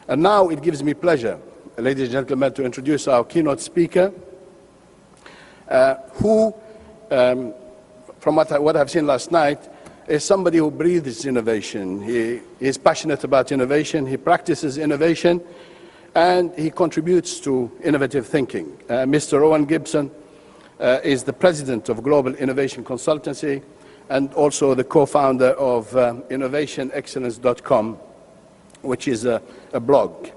And now it gives me pleasure, ladies and gentlemen, to introduce our keynote speaker, who, from what I've seen last night, is somebody who breathes innovation. He is passionate about innovation, he practices innovation, and he contributes to innovative thinking. Mr. Rowan Gibson is the president of Global Innovation Consultancy and also the co-founder of innovationexcellence.com, which is a blog.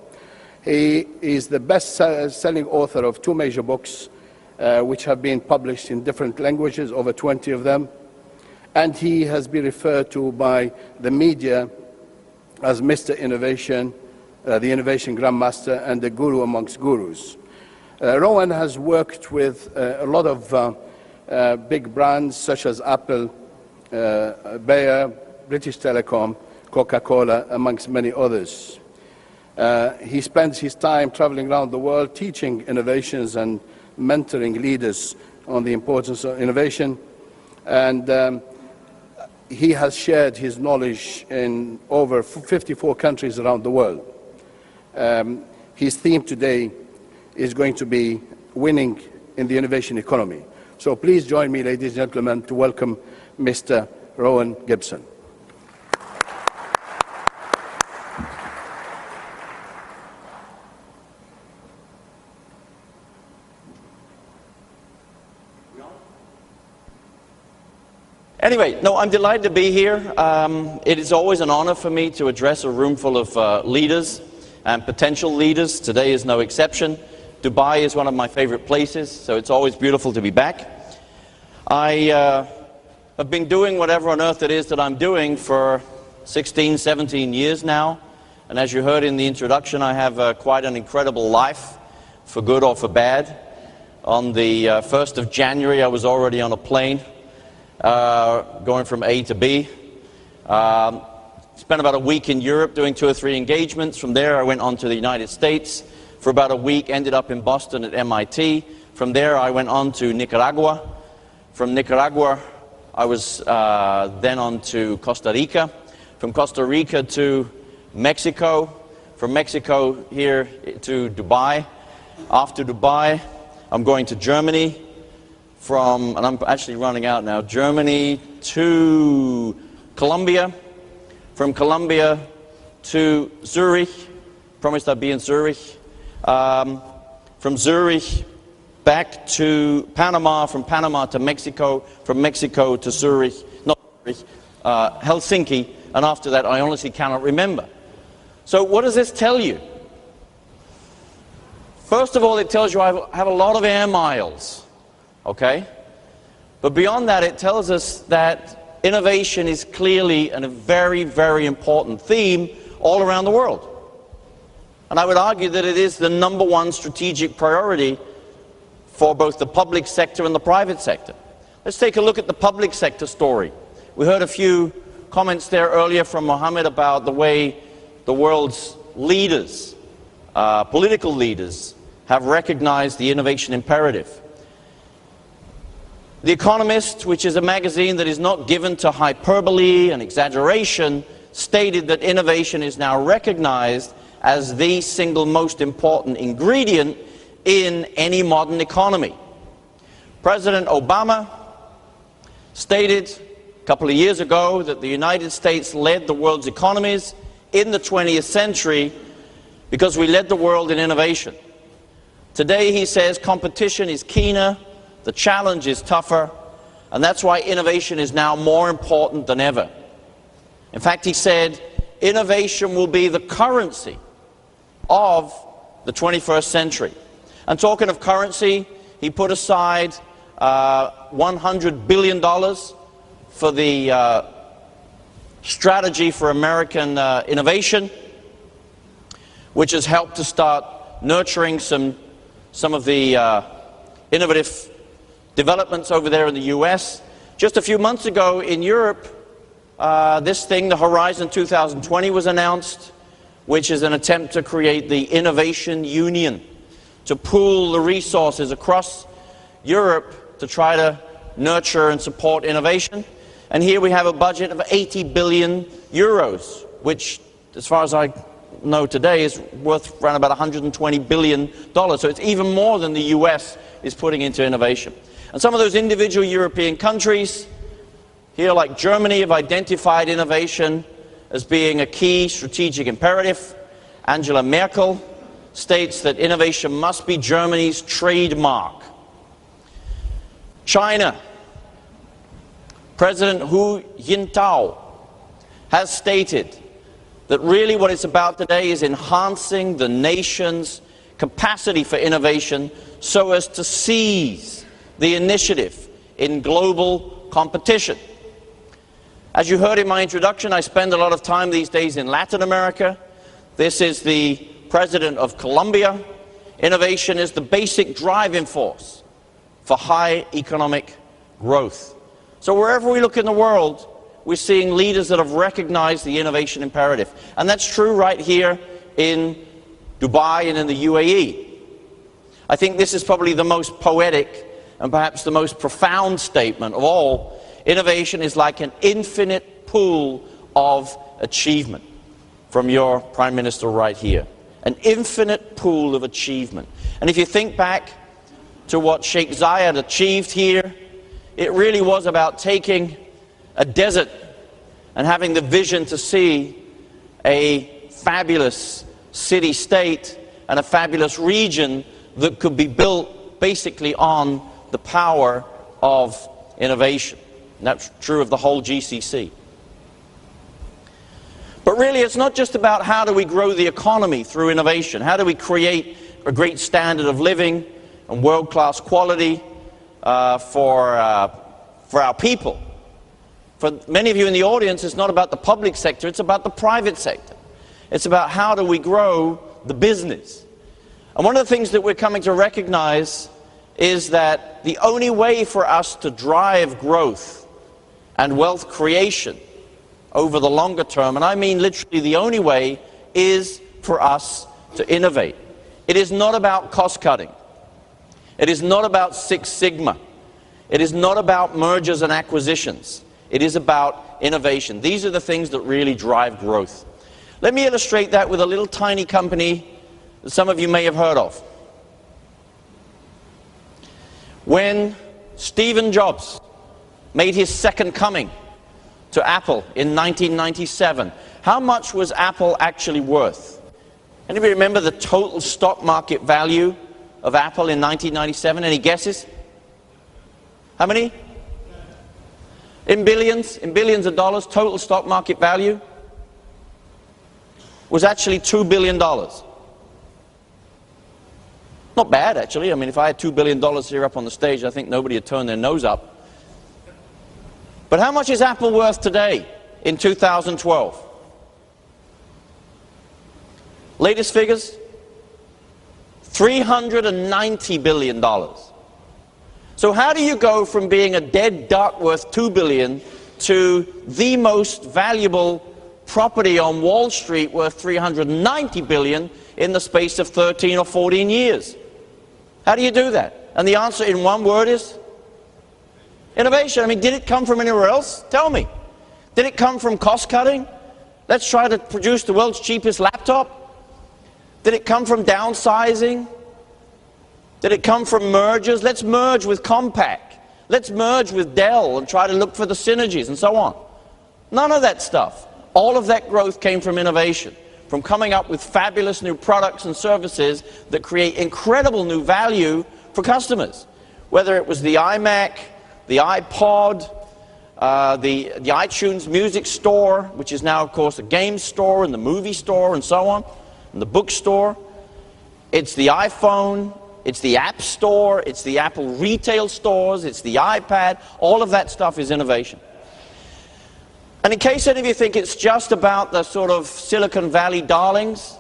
He is the best-selling author of 2 major books, which have been published in different languages, over 20 of them. And he has been referred to by the media as Mr. Innovation, the Innovation Grandmaster, and the guru amongst gurus. Rowan has worked with a lot of big brands such as Apple, Bayer, British Telecom, Coca-Cola, amongst many others. He spends his time traveling around the world teaching innovations and mentoring leaders on the importance of innovation. And he has shared his knowledge in over 54 countries around the world. His theme today is going to be winning in the innovation economy. So please join me, ladies and gentlemen, to welcome Mr. Rowan Gibson. Anyway, no, I'm delighted to be here. It is always an honor for me to address a room full of leaders and potential leaders. Today is no exception. Dubai is one of my favorite places, so it's always beautiful to be back. I have been doing whatever on earth it is that I'm doing for 16, 17 years now. And as you heard in the introduction, I have quite an incredible life, for good or for bad. On the 1st of January, I was already on a plane, going from A to B. Spent about a week in Europe doing 2 or 3 engagements. From there I went on to the United States for about a week, ended up in Boston at MIT. From there I went on to Nicaragua. From Nicaragua I was then on to Costa Rica. From Costa Rica to Mexico. From Mexico here to Dubai. After Dubai I'm going to Germany. And I'm actually running out now, Germany to Colombia, from Colombia to Zurich, promised I'd be in Zurich, from Zurich back to Panama, from Panama to Mexico, from Mexico to Zurich, not Zurich, Helsinki, and after that I honestly cannot remember. So what does this tell you? First of all, it tells you I have a lot of air miles. Okay? But beyond that, it tells us that innovation is clearly a very, very important theme all around the world. And I would argue that it is the #1 strategic priority for both the public sector and the private sector. Let's take a look at the public sector story. We heard a few comments there earlier from Mohammed about the way the world's leaders, political leaders, have recognized the innovation imperative. The Economist, which is a magazine that is not given to hyperbole and exaggeration, stated that innovation is now recognized as the single most important ingredient in any modern economy. President Obama stated a couple of years ago that the United States led the world's economies in the 20th century because we led the world in innovation. Today, he says, competition is keener, the challenge is tougher, and that's why innovation is now more important than ever. In fact, he said, innovation will be the currency of the 21st century. And talking of currency, he put aside $100 billion for the strategy for American innovation, which has helped to start nurturing some of the innovative developments over there in the US. Just a few months ago in Europe, this thing, the Horizon 2020, was announced, which is an attempt to create the Innovation Union, to pool the resources across Europe to try to nurture and support innovation. And here we have a budget of 80 billion euros, which, as far as I know today, is worth around about $120 billion. So it's even more than the US is putting into innovation. And some of those individual European countries, here like Germany, have identified innovation as being a key strategic imperative. Angela Merkel states that innovation must be Germany's trademark. China, President Hu Jintao has stated that really what it's about today is enhancing the nation's capacity for innovation so as to seize the initiative in global competition. As you heard in my introduction, I spend a lot of time these days in Latin America. This is the President of Colombia. Innovation is the basic driving force for high economic growth. So wherever we look in the world, we're seeing leaders that have recognized the innovation imperative. And that's true right here in Dubai and in the UAE. I think this is probably the most poetic and perhaps the most profound statement of all. Innovation is like an infinite pool of achievement, from your Prime Minister right here. An infinite pool of achievement. And if you think back to what Sheikh Zayed achieved here, it really was about taking a desert and having the vision to see a fabulous city-state and a fabulous region that could be built basically on the power of innovation. And that's true of the whole GCC. But really, it's not just about how do we grow the economy through innovation. How do we create a great standard of living and world-class quality for our people. For many of you in the audience, it's not about the public sector, it's about the private sector. It's about how do we grow the business. And one of the things that we're coming to recognize is that the only way for us to drive growth and wealth creation over the longer term, and I mean literally the only way, is for us to innovate. It is not about cost cutting. It is not about Six Sigma. It is not about mergers and acquisitions. It is about innovation. These are the things that really drive growth. Let me illustrate that with a little tiny company that some of you may have heard of. When Steve Jobs made his second coming to Apple in 1997, how much was Apple actually worth? Anybody remember the total stock market value of Apple in 1997? Any guesses? How many? In billions of dollars, total stock market value was actually $2 billion. Not bad, actually. I mean, if I had $2 billion here up on the stage, I think nobody would turn their nose up. But how much is Apple worth today in 2012? Latest figures? $390 billion. So how do you go from being a dead duck worth $2 billion to the most valuable property on Wall Street worth $390 billion in the space of 13 or 14 years? How do you do that? And the answer in one word is innovation. I mean, did it come from anywhere else? Tell me. Did it come from cost cutting? Let's try to produce the world's cheapest laptop. Did it come from downsizing? Did it come from mergers? Let's merge with Compaq. Let's merge with Dell and try to look for the synergies and so on. None of that stuff. All of that growth came from innovation, from coming up with fabulous new products and services that create incredible new value for customers. Whether it was the iMac, the iPod, the iTunes music store, which is now, of course, a game store and the movie store and so on, and the bookstore. It's the iPhone, it's the App Store, it's the Apple retail stores, it's the iPad. All of that stuff is innovation. And in case any of you think it's just about the sort of Silicon Valley darlings,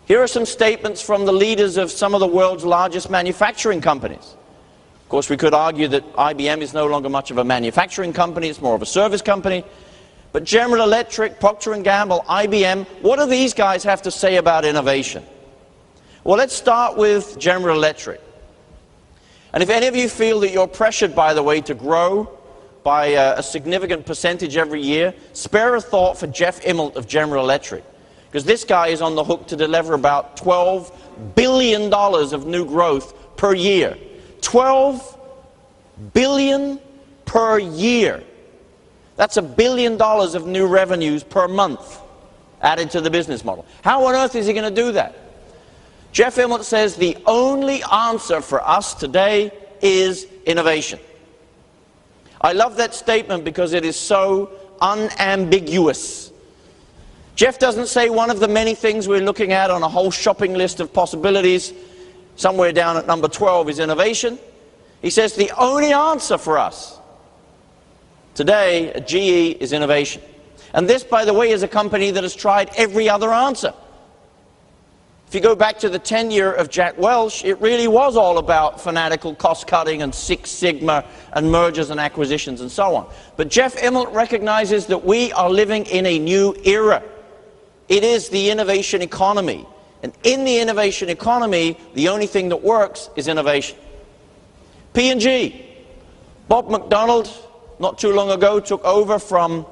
here are some statements from the leaders of some of the world's largest manufacturing companies. Of course, we could argue that IBM is no longer much of a manufacturing company, it's more of a service company. But General Electric, Procter & Gamble, IBM, what do these guys have to say about innovation? Well, let's start with General Electric. And if any of you feel that you're pressured, by the way, to grow by a significant percentage every year, spare a thought for Jeff Immelt of General Electric. Because this guy is on the hook to deliver about $12 billion of new growth per year. $12 billion per year. That's $1 billion of new revenues per month added to the business model. How on earth is he going to do that? Jeff Immelt says the only answer for us today is innovation. I love that statement because it is so unambiguous. Jeff doesn't say one of the many things we're looking at on a whole shopping list of possibilities, somewhere down at number 12, is innovation. He says the only answer for us today at GE is innovation. And this, by the way, is a company that has tried every other answer. If you go back to the tenure of Jack Welch, it really was all about fanatical cost-cutting and Six Sigma and mergers and acquisitions and so on. But Jeff Immelt recognizes that we are living in a new era. It is the innovation economy. And in the innovation economy, the only thing that works is innovation. P&G. Bob McDonald, not too long ago, took over from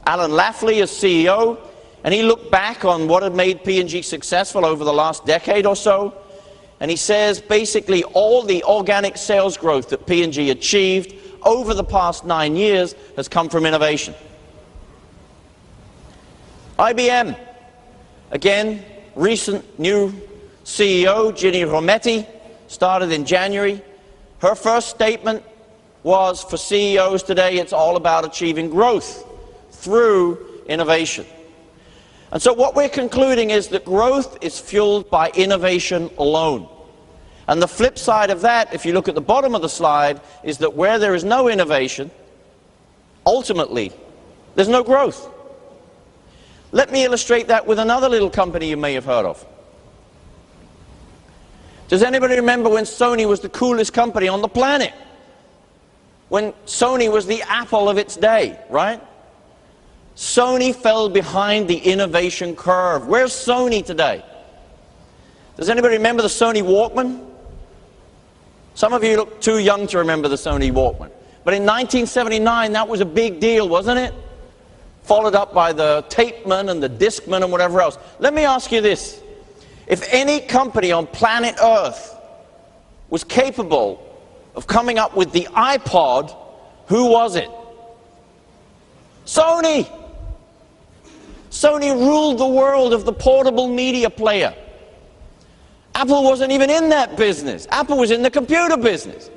Alan Lafley as CEO, and he looked back on what had made P&G successful over the last decade or so, and he says basically all the organic sales growth that P&G achieved over the past 9 years has come from innovation. IBM, again, recent new CEO, Ginny Rometty, started in January. Her first statement was, for CEOs today, it's all about achieving growth through innovation. And so what we're concluding is that growth is fueled by innovation alone. And the flip side of that, if you look at the bottom of the slide, is that where there is no innovation, ultimately, there's no growth. Let me illustrate that with another little company you may have heard of. Does anybody remember when Sony was the coolest company on the planet? When Sony was the Apple of its day, right? Sony fell behind the innovation curve. Where's Sony today? Does anybody remember the Sony Walkman? Some of you look too young to remember the Sony Walkman. But in 1979, that was a big deal, wasn't it? Followed up by the Tapeman and the Discman and whatever else. Let me ask you this. If any company on planet Earth was capable of coming up with the iPod, who was it? Sony! Sony ruled the world of the portable media player. Apple wasn't even in that business. Apple was in the computer business.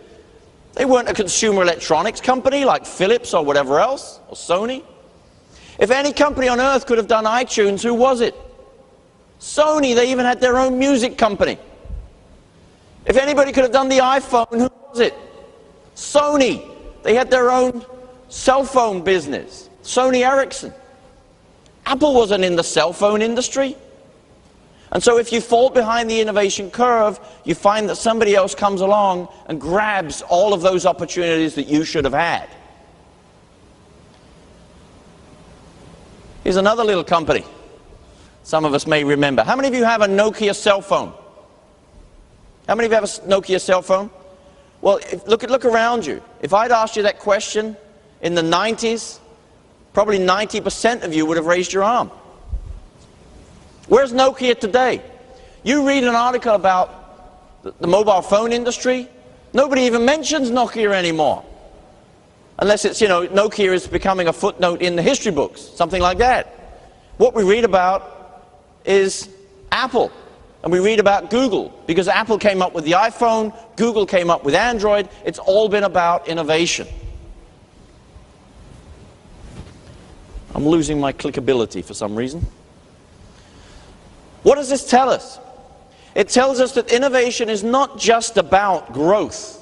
They weren't a consumer electronics company like Philips or whatever else, or Sony. If any company on earth could have done iTunes, who was it? Sony. They even had their own music company. If anybody could have done the iPhone, who was it? Sony. They had their own cell phone business. Sony Ericsson. Apple wasn't in the cell phone industry. And so if you fall behind the innovation curve, you find that somebody else comes along and grabs all of those opportunities that you should have had. Here's another little company some of us may remember. How many of you have a Nokia cell phone? How many of you have a Nokia cell phone? Well, look around you. If I'd asked you that question in the 90s, probably 90% of you would have raised your arm. Where's Nokia today? You read an article about the mobile phone industry, nobody even mentions Nokia anymore. Unless it's, Nokia is becoming a footnote in the history books, something like that. What we read about is Apple, and we read about Google, because Apple came up with the iPhone, Google came up with Android. It's all been about innovation. I'm losing my clickability for some reason. What does this tell us? It tells us that innovation is not just about growth.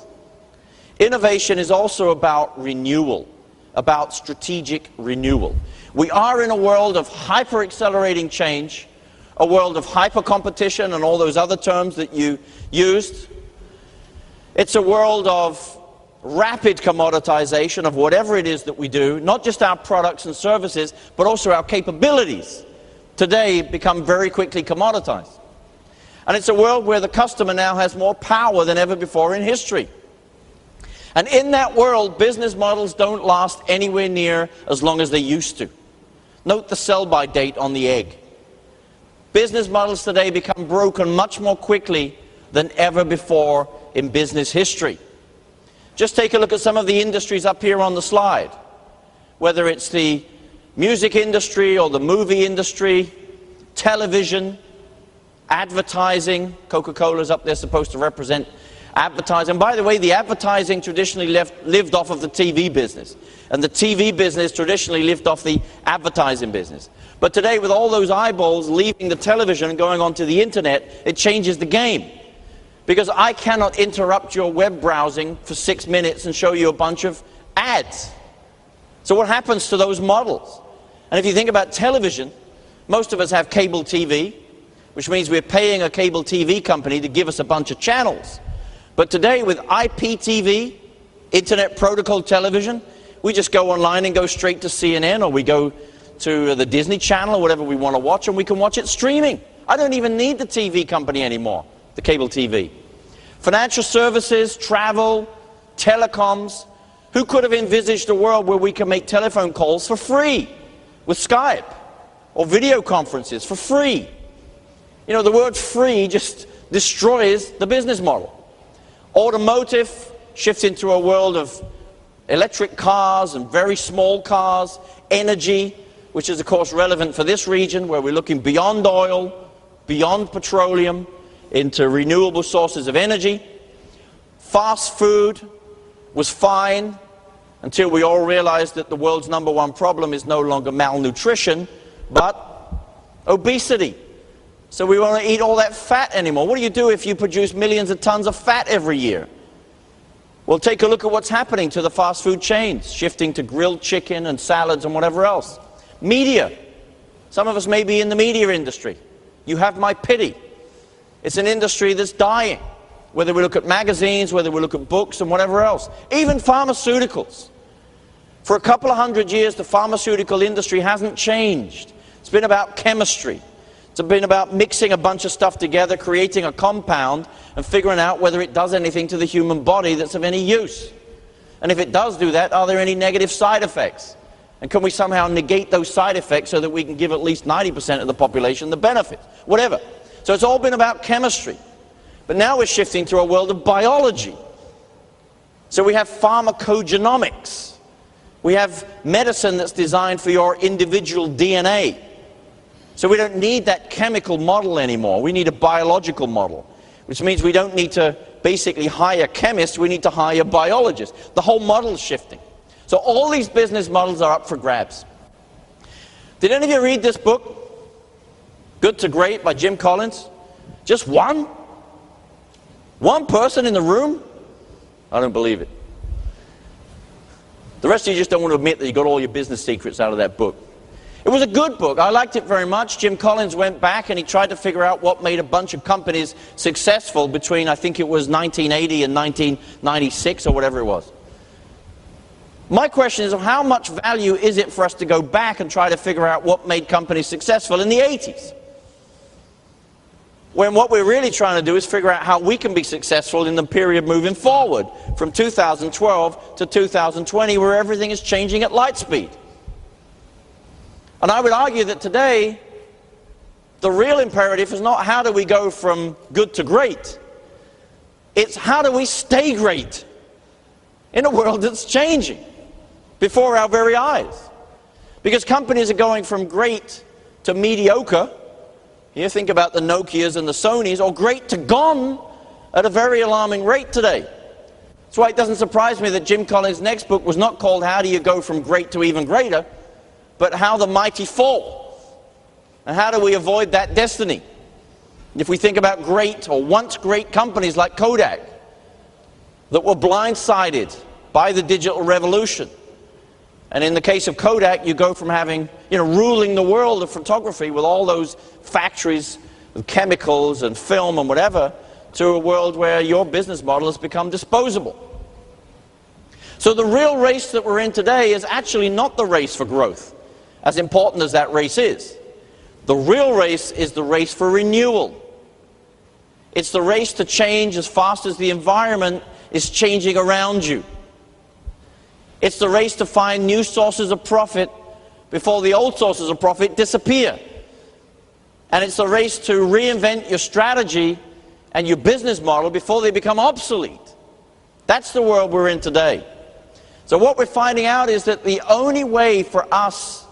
Innovation is also about renewal, about strategic renewal. We are in a world of hyper-accelerating change, a world of hyper-competition and all those other terms that you used. It's a world of rapid commoditization of whatever it is that we do, not just our products and services, but also our capabilities. Today become very quickly commoditized. And it's a world where the customer now has more power than ever before in history. And in that world, business models don't last anywhere near as long as they used to. Note the sell-by date on the egg. business models today become broken much more quickly than ever before in business history. Just take a look at some of the industries up here on the slide. Whether it's the music industry or the movie industry, television, advertising. Coca-Cola's up there supposed to represent advertising. By the way, the advertising traditionally lived off of the TV business. And the TV business traditionally lived off the advertising business. But today, with all those eyeballs leaving the television and going onto the internet, it changes the game. Because I cannot interrupt your web browsing for 6 minutes and show you a bunch of ads. So what happens to those models? And if you think about television, most of us have cable TV, which means we're paying a cable TV company to give us a bunch of channels. But today, with IPTV, Internet Protocol Television, we just go online and go straight to CNN, or we go to the Disney Channel or whatever we want to watch, and we can watch it streaming. I don't even need the TV company anymore, the cable TV. Financial services, travel, telecoms. Who could have envisaged a world where we can make telephone calls for free with Skype, or video conferences for free? You know, the word free just destroys the business model. Automotive shifts into a world of electric cars and very small cars. Energy, which is of course relevant for this region, where we're looking beyond oil, beyond petroleum, into renewable sources of energy. Fast food was fine until we all realized that the world's #1 problem is no longer malnutrition, but obesity. So we won't eat all that fat anymore. What do you do if you produce millions of tons of fat every year? Well, take a look at what's happening to the fast food chains, shifting to grilled chicken and salads and whatever else. Media. Some of us may be in the media industry. You have my pity. It's an industry that's dying. Whether we look at magazines, whether we look at books and whatever else. Even pharmaceuticals. For a couple of hundred years, the pharmaceutical industry hasn't changed. It's been about chemistry. It's been about mixing a bunch of stuff together, creating a compound, and figuring out whether it does anything to the human body that's of any use. And if it does do that, are there any negative side effects? And can we somehow negate those side effects so that we can give at least 90% of the population the benefit? Whatever. So it's all been about chemistry. But now we're shifting to a world of biology. So we have pharmacogenomics. We have medicine that's designed for your individual DNA. So we don't need that chemical model anymore. We need a biological model, which means we don't need to basically hire chemists, we need to hire biologists. The whole model is shifting. So all these business models are up for grabs. Did any of you read this book, Good to Great by Jim Collins? Just one? One person in the room? I don't believe it. The rest of you just don't want to admit that you got all your business secrets out of that book. It was a good book. I liked it very much. Jim Collins went back and he tried to figure out what made a bunch of companies successful between, I think it was 1980 and 1996 or whatever it was. My question is, how much value is it for us to go back and try to figure out what made companies successful in the 80s? When what we're really trying to do is figure out how we can be successful in the period moving forward from 2012 to 2020, where everything is changing at light speed. And I would argue that today, the real imperative is not how do we go from good to great. It's how do we stay great in a world that's changing before our very eyes. Because companies are going from great to mediocre. You think about the Nokias and the Sonys, or great to gone at a very alarming rate today. That's why it doesn't surprise me that Jim Collins' next book was not called How Do You Go From Great to Even Greater, but How the Mighty Fall. And how do we avoid that destiny? If we think about great or once great companies like Kodak that were blindsided by the digital revolution. And in the case of Kodak, you go from having, ruling the world of photography with all those factories with chemicals and film and whatever, to a world where your business model has become disposable. So the real race that we're in today is actually not the race for growth, as important as that race is. The real race is the race for renewal. It's the race to change as fast as the environment is changing around you. It's the race to find new sources of profit before the old sources of profit disappear. And it's a race to reinvent your strategy and your business model before they become obsolete. That's the world we're in today. So what we're finding out is that the only way for us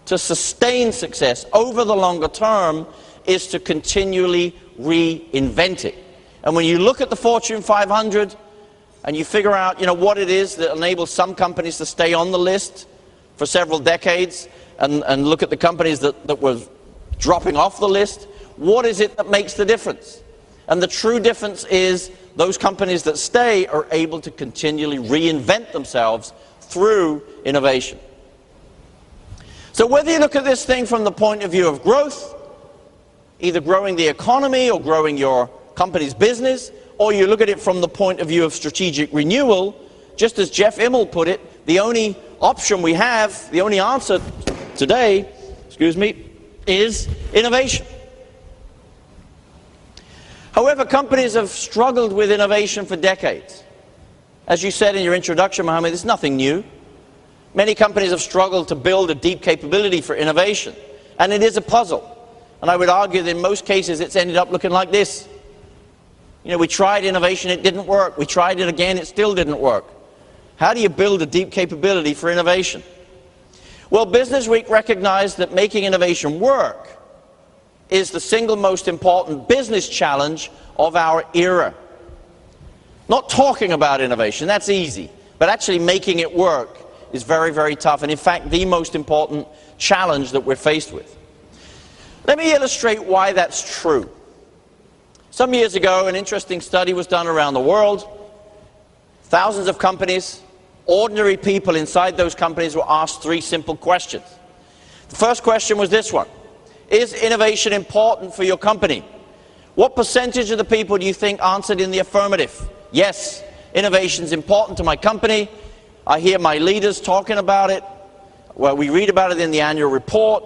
to sustain success over the longer term is to continually reinvent it. And when you look at the Fortune 500 and you figure out, what it is that enables some companies to stay on the list for several decades, and look at the companies that were dropping off the list, what is it that makes the difference? And the true difference is those companies that stay are able to continually reinvent themselves through innovation. So whether you look at this thing from the point of view of growth, either growing the economy or growing your company's business, or you look at it from the point of view of strategic renewal, just as Jeff Immelt put it, the only option we have, the only answer today, is innovation. However, companies have struggled with innovation for decades. As you said in your introduction, Mohammed, it's nothing new. Many companies have struggled to build a deep capability for innovation, and it is a puzzle. And I would argue that in most cases it's ended up looking like this. We tried innovation, it didn't work. We tried it again, it still didn't work. How do you build a deep capability for innovation? Well, Business Week recognized that making innovation work is the single most important business challenge of our era. Not talking about innovation, that's easy, but actually making it work is very, very tough, and in fact the most important challenge that we're faced with. Let me illustrate why that's true. Some years ago, an interesting study was done around the world. Thousands of companies, ordinary people inside those companies were asked three simple questions. The first question was this one: is innovation important for your company? What percentage of the people do you think answered in the affirmative? Yes, innovation is important to my company. I hear my leaders talking about it. Well, we read about it in the annual report.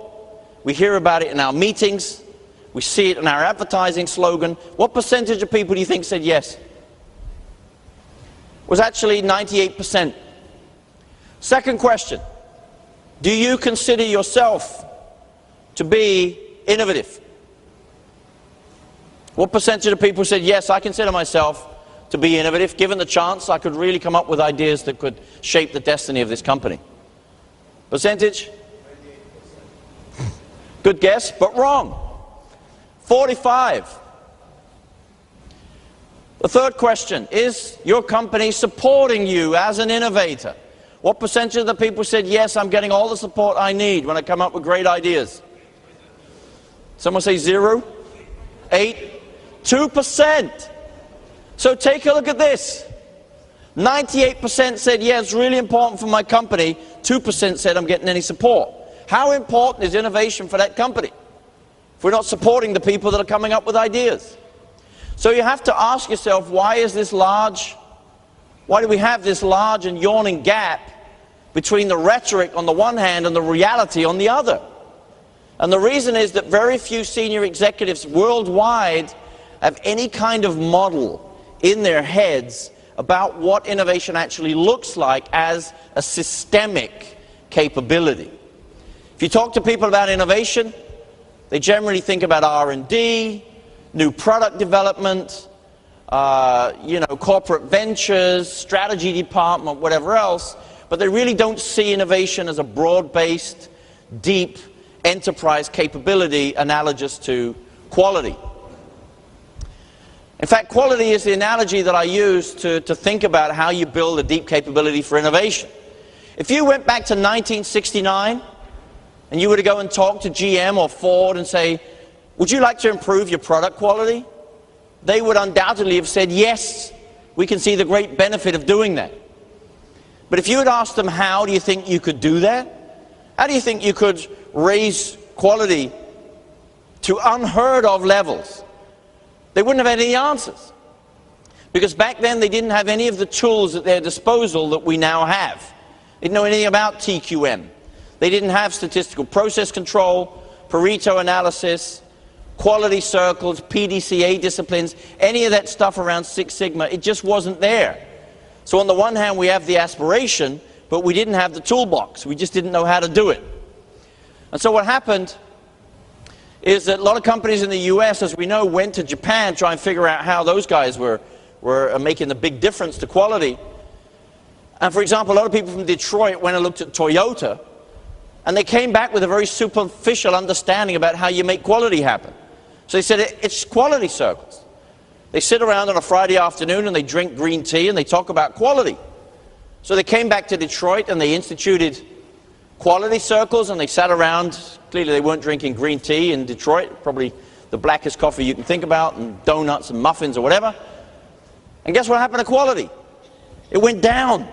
We hear about it in our meetings. We see it in our advertising slogan. What percentage of people do you think said yes? It was actually 98%. Second question: do you consider yourself to be innovative? What percentage of people said yes, I consider myself to be innovative. Given the chance, I could really come up with ideas that could shape the destiny of this company. Percentage? 98%. Good guess, but wrong. 45. The third question: is your company supporting you as an innovator? What percentage of the people said yes, I'm getting all the support I need when I come up with great ideas? Someone say 0? 8? 2%. So take a look at this. 98% said yes, it's really important for my company. 2% said I'm getting any support. How important is innovation for that company if we're not supporting the people that are coming up with ideas? So you have to ask yourself, why is this large? Why do we have this large and yawning gap between the rhetoric on the one hand and the reality on the other? And the reason is that very few senior executives worldwide have any kind of model in their heads about what innovation actually looks like as a systemic capability. If you talk to people about innovation, they generally think about R&D, new product development, corporate ventures, strategy department, whatever else, but they really don't see innovation as a broad-based, deep enterprise capability analogous to quality. In fact, quality is the analogy that I use to think about how you build a deep capability for innovation. If you went back to 1969 and you were to go and talk to GM or Ford and say, would you like to improve your product quality? They would undoubtedly have said, yes, we can see the great benefit of doing that. But if you had asked them, how do you think you could do that? How do you think you could raise quality to unheard of levels? They wouldn't have had any answers. Because back then they didn't have any of the tools at their disposal that we now have. They didn't know anything about TQM. They didn't have statistical process control, Pareto analysis, quality circles, PDCA disciplines, any of that stuff around Six Sigma. It just wasn't there. So on the one hand we have the aspiration, but we didn't have the toolbox. We just didn't know how to do it. And so what happened is that a lot of companies in the US, as we know, went to Japan to try and figure out how those guys were making a big difference to quality. And for example, a lot of people from Detroit went and looked at Toyota, and they came back with a very superficial understanding about how you make quality happen. So they said it's quality circles. They sit around on a Friday afternoon and they drink green tea and they talk about quality. So they came back to Detroit and they instituted quality circles, and they sat around. Clearly they weren't drinking green tea in Detroit, probably the blackest coffee you can think about, and donuts and muffins or whatever. And guess what happened to quality? It went down.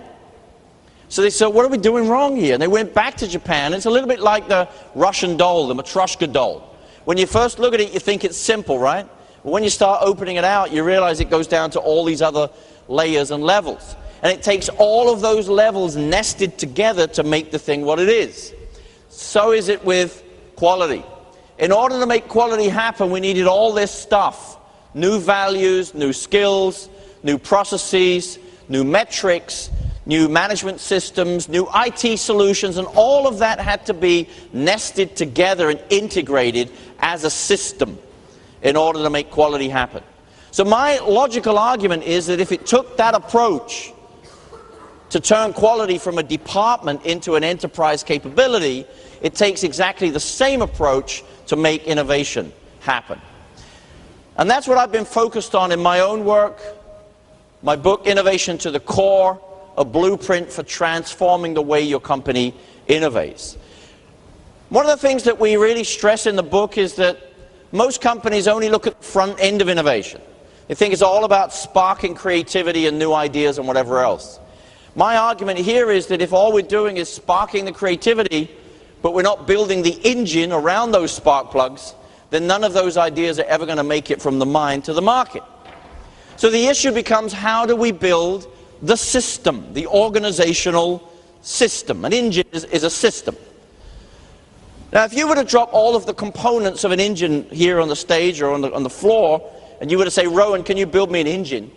So they said, what are we doing wrong here? And they went back to Japan. It's a little bit like the Russian doll, the Matryoshka doll. When you first look at it, you think it's simple, right? But when you start opening it out, you realize it goes down to all these other layers and levels. And it takes all of those levels nested together to make the thing what it is. So is it with quality. In order to make quality happen, we needed all this stuff. New values, new skills, new processes, new metrics, new management systems, new IT solutions, and all of that had to be nested together and integrated as a system in order to make quality happen. So my logical argument is that if it took that approach to turn quality from a department into an enterprise capability, it takes exactly the same approach to make innovation happen. And that's what I've been focused on in my own work, my book, Innovation to the Core, a blueprint for transforming the way your company innovates. One of the things that we really stress in the book is that most companies only look at the front end of innovation. They think it's all about sparking creativity and new ideas and whatever else. My argument here is that if all we're doing is sparking the creativity, but we're not building the engine around those spark plugs, then none of those ideas are ever going to make it from the mind to the market. So the issue becomes, how do we build the system, the organizational system? An engine is a system. Now, if you were to drop all of the components of an engine here on the stage or on the floor, and you were to say, Rowan, can you build me an engine?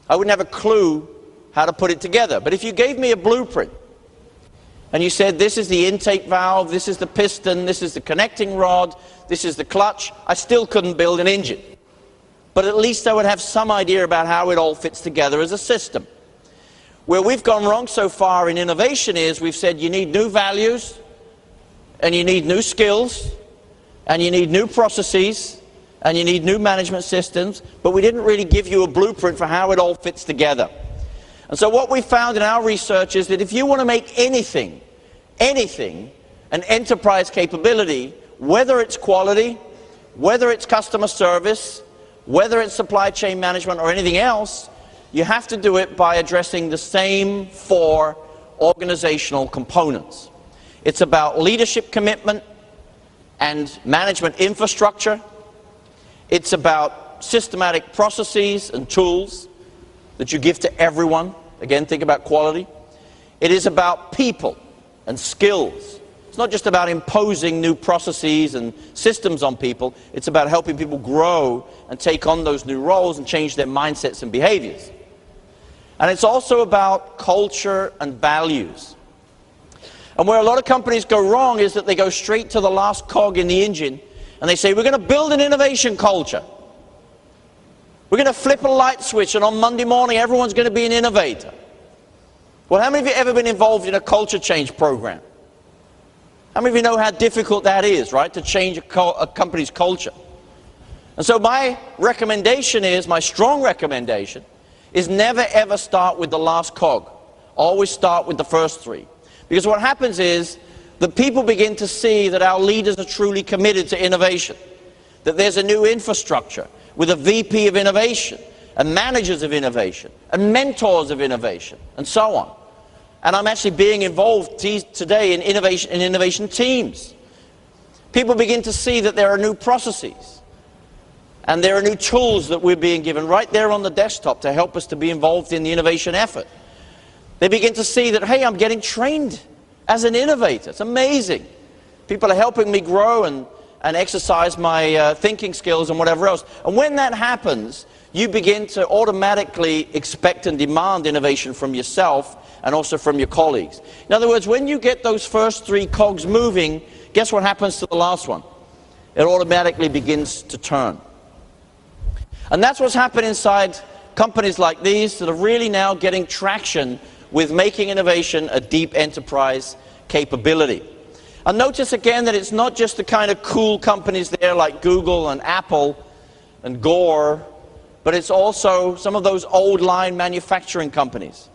I wouldn't have a clue how to put it together. But if you gave me a blueprint, and you said, this is the intake valve, this is the piston, this is the connecting rod, this is the clutch, I still couldn't build an engine. But at least I would have some idea about how it all fits together as a system. Where we've gone wrong so far in innovation is we've said you need new values, and you need new skills, and you need new processes, and you need new management systems, but we didn't really give you a blueprint for how it all fits together. And so what we found in our research is that if you want to make anything, an enterprise capability, whether it's quality, whether it's customer service, whether it's supply chain management or anything else, you have to do it by addressing the same 4 organizational components. It's about leadership commitment and management infrastructure. It's about systematic processes and tools that you give to everyone. Again, think about quality. It is about people and skills. It's not just about imposing new processes and systems on people. It's about helping people grow and take on those new roles and change their mindsets and behaviors. And it's also about culture and values. And where a lot of companies go wrong is that they go straight to the last cog in the engine and they say, we're going to build an innovation culture. We're going to flip a light switch and on Monday morning everyone's going to be an innovator. Well, how many of you have ever been involved in a culture change program? How many of you know how difficult that is, right, to change a company's culture? And so my recommendation is, my strong recommendation, is never ever start with the last cog. Always start with the first 3. Because what happens is that people begin to see that our leaders are truly committed to innovation, that there's a new infrastructure with a VP of innovation, and managers of innovation, and mentors of innovation, and so on. And I'm actually being involved today in innovation teams. People begin to see that there are new processes, and there are new tools that we're being given right there on the desktop to help us to be involved in the innovation effort. They begin to see that, hey, I'm getting trained as an innovator. It's amazing. People are helping me grow and exercise my thinking skills and whatever else. And when that happens, you begin to automatically expect and demand innovation from yourself and also from your colleagues. In other words, when you get those first 3 cogs moving, guess what happens to the last one? it automatically begins to turn. And that's what's happened inside companies like these that are really now getting traction with making innovation a deep enterprise capability. And notice again that it's not just the kind of cool companies there like Google and Apple and Gore, but it's also some of those old line manufacturing companies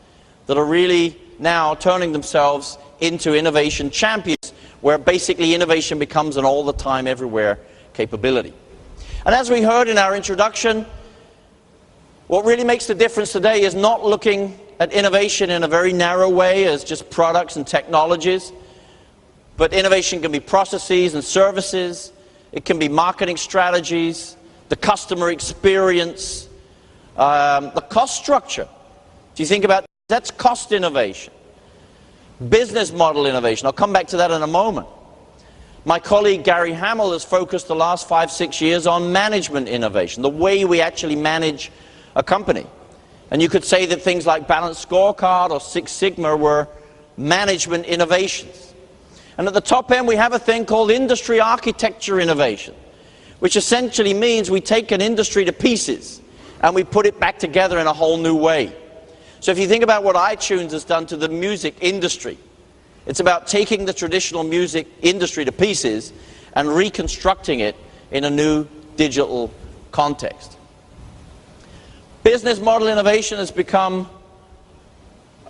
that are really now turning themselves into innovation champions, where basically innovation becomes an all-the-time, everywhere capability. And as we heard in our introduction, what really makes the difference today is not looking at innovation in a very narrow way as just products and technologies, but innovation can be processes and services, it can be marketing strategies, the customer experience, the cost structure. Do you think about that's cost innovation, business model innovation? I'll come back to that in a moment. My colleague Gary Hamill has focused the last 5-6 years on management innovation, the way we actually manage a company. And you could say that things like Balanced Scorecard or Six Sigma were management innovations. And at the top end we have a thing called industry architecture innovation, which essentially means we take an industry to pieces and we put it back together in a whole new way. So if you think about what iTunes has done to the music industry, it's about taking the traditional music industry to pieces and reconstructing it in a new digital context. Business model innovation has become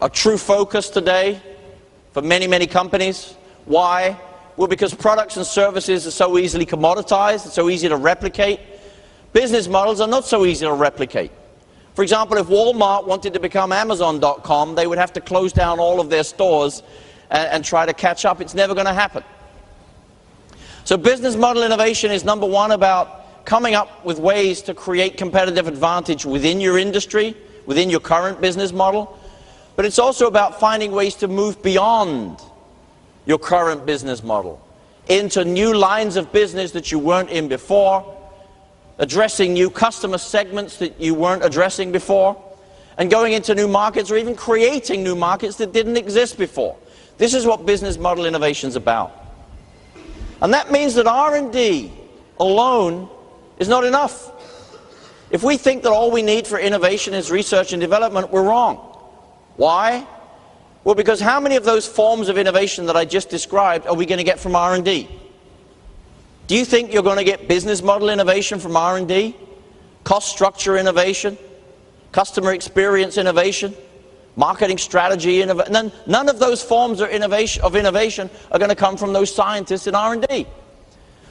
a true focus today for many, many companies. Why? Well, because products and services are so easily commoditized, it's so easy to replicate. Business models are not so easy to replicate. For example, if Walmart wanted to become Amazon.com, they would have to close down all of their stores and try to catch up. It's never going to happen. So business model innovation is, number one, about coming up with ways to create competitive advantage within your industry, within your current business model. But it's also about finding ways to move beyond your current business model into new lines of business that you weren't in before, addressing new customer segments that you weren't addressing before, and going into new markets or even creating new markets that didn't exist before. This is what business model innovation is about. And that means that R&D alone is not enough. If we think that all we need for innovation is research and development, we're wrong. Why? Well, because how many of those forms of innovation that I just described are we going to get from R&D? Do you think you're going to get business model innovation from R&D? Cost structure innovation? Customer experience innovation? Marketing strategy innovation? None of those forms of innovation are going to come from those scientists in R&D.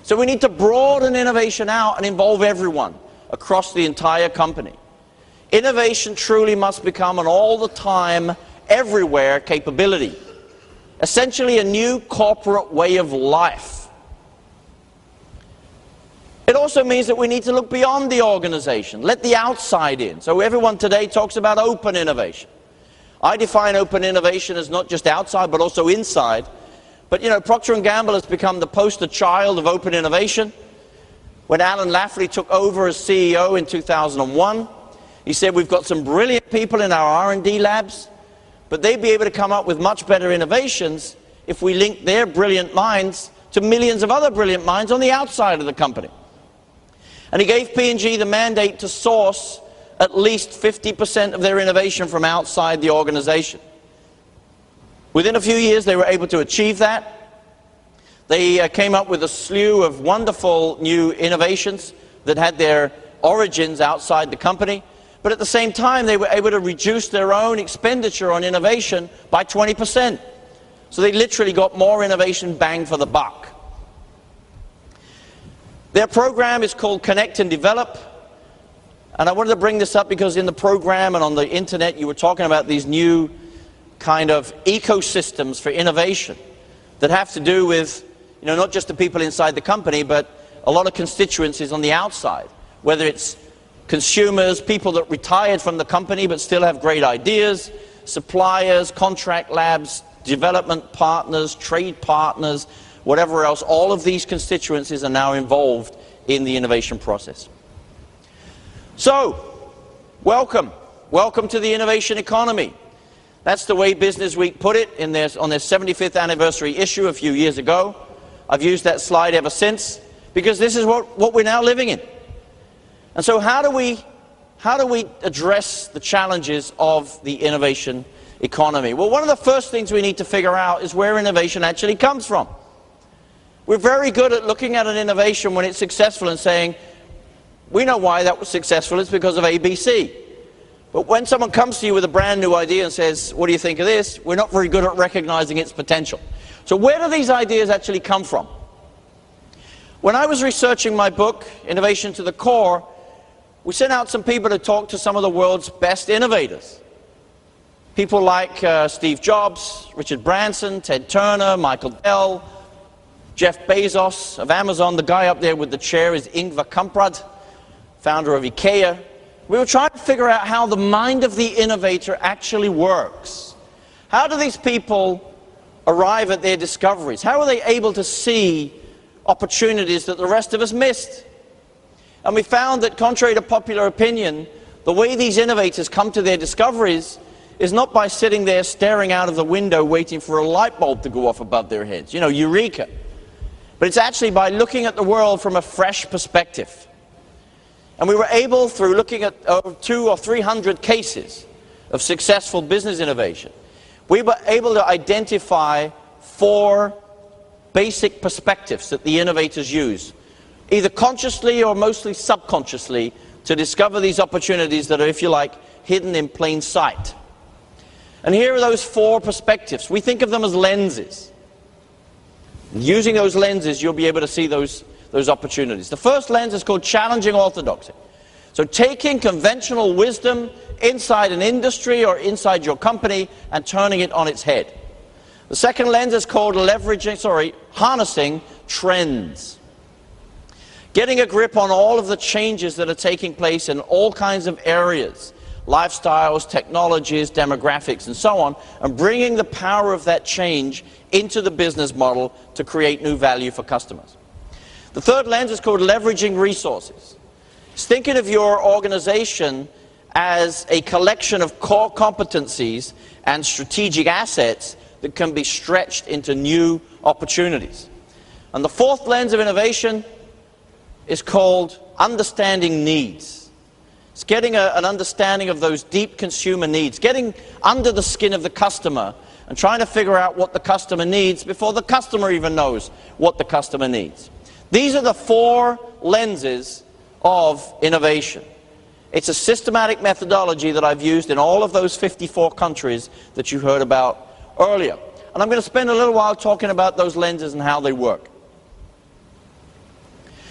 So we need to broaden innovation out and involve everyone across the entire company. Innovation truly must become an all-the-time, everywhere capability. Essentially a new corporate way of life. It also means that we need to look beyond the organization, let the outside in. So everyone today talks about open innovation. I define open innovation as not just outside but also inside. But you know, Procter & Gamble has become the poster child of open innovation. When Alan Lafferty took over as CEO in 2001, he said we've got some brilliant people in our R&D labs, but they'd be able to come up with much better innovations if we link their brilliant minds to millions of other brilliant minds on the outside of the company. And he gave P&G the mandate to source at least 50% of their innovation from outside the organization. Within a few years, they were able to achieve that. They came up with a slew of wonderful new innovations that had their origins outside the company. But at the same time, they were able to reduce their own expenditure on innovation by 20%. So they literally got more innovation bang for the buck. Their program is called Connect and Develop. And I wanted to bring this up because in the program and on the internet, you were talking about these new kind of ecosystems for innovation that have to do with, you know, not just the people inside the company, but a lot of constituencies on the outside, whether it's consumers, people that retired from the company but still have great ideas, suppliers, contract labs, development partners, trade partners, whatever else. All of these constituencies are now involved in the innovation process. So, welcome to the innovation economy. That's the way Business Week put it on their 75th anniversary issue a few years ago. I've used that slide ever since. because this is what we're now living in. And so how do we address the challenges of the innovation economy? Well, one of the first things we need to figure out is where innovation actually comes from. We're very good at looking at an innovation when it's successful and saying, we know why that was successful, it's because of ABC. But when someone comes to you with a brand new idea and says, what do you think of this? We're not very good at recognizing its potential. So where do these ideas actually come from? When I was researching my book, Innovation to the Core, we sent out some people to talk to some of the world's best innovators. People like Steve Jobs, Richard Branson, Ted Turner, Michael Dell, Jeff Bezos of Amazon. The guy up there with the chair is Ingvar Kamprad, founder of IKEA. We were trying to figure out how the mind of the innovator actually works. How do these people arrive at their discoveries? How are they able to see opportunities that the rest of us missed? And we found that, contrary to popular opinion, the way these innovators come to their discoveries is not by sitting there staring out of the window waiting for a light bulb to go off above their heads, you know, eureka. But it's actually by looking at the world from a fresh perspective. And we were able, through looking at 200 or 300 cases of successful business innovation, we were able to identify 4 basic perspectives that the innovators use, either consciously or mostly subconsciously, to discover these opportunities that are, if you like, hidden in plain sight. And here are those 4 perspectives. We think of them as lenses. Using those lenses, you'll be able to see those opportunities. The first lens is called challenging orthodoxy. So taking conventional wisdom inside an industry or inside your company and turning it on its head. The second lens is called harnessing trends. Getting a grip on all of the changes that are taking place in all kinds of areas, lifestyles, technologies, demographics, and so on, and bringing the power of that change into the business model to create new value for customers. The third lens is called leveraging resources. It's thinking of your organization as a collection of core competencies and strategic assets that can be stretched into new opportunities. And the fourth lens of innovation is called understanding needs. It's getting an understanding of those deep consumer needs, getting under the skin of the customer and trying to figure out what the customer needs before the customer even knows what the customer needs. These are the 4 lenses of innovation. It's a systematic methodology that I've used in all of those 54 countries that you heard about earlier. And I'm going to spend a little while talking about those lenses and how they work.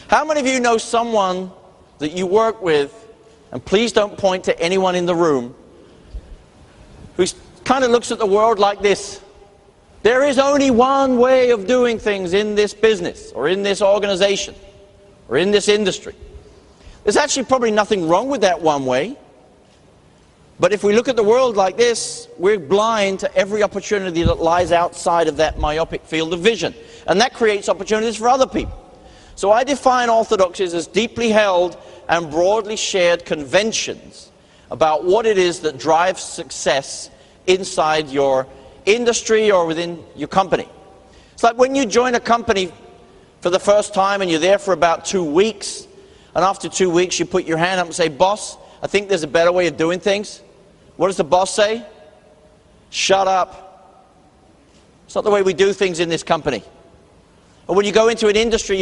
How many of you know someone that you work with, and please don't point to anyone in the room, who kind of looks at the world like this? There is only one way of doing things in this business, or in this organization, or in this industry. There's actually probably nothing wrong with that one way. But if we look at the world like this, we're blind to every opportunity that lies outside of that myopic field of vision. And that creates opportunities for other people. So I define orthodoxies as deeply held and broadly shared conventions about what it is that drives success inside your industry or within your company. It's like when you join a company for the first time and you're there for about 2 weeks, and after 2 weeks you put your hand up and say, "Boss, I think there's a better way of doing things." What does the boss say? "Shut up. It's not the way we do things in this company." Or when you go into an industry,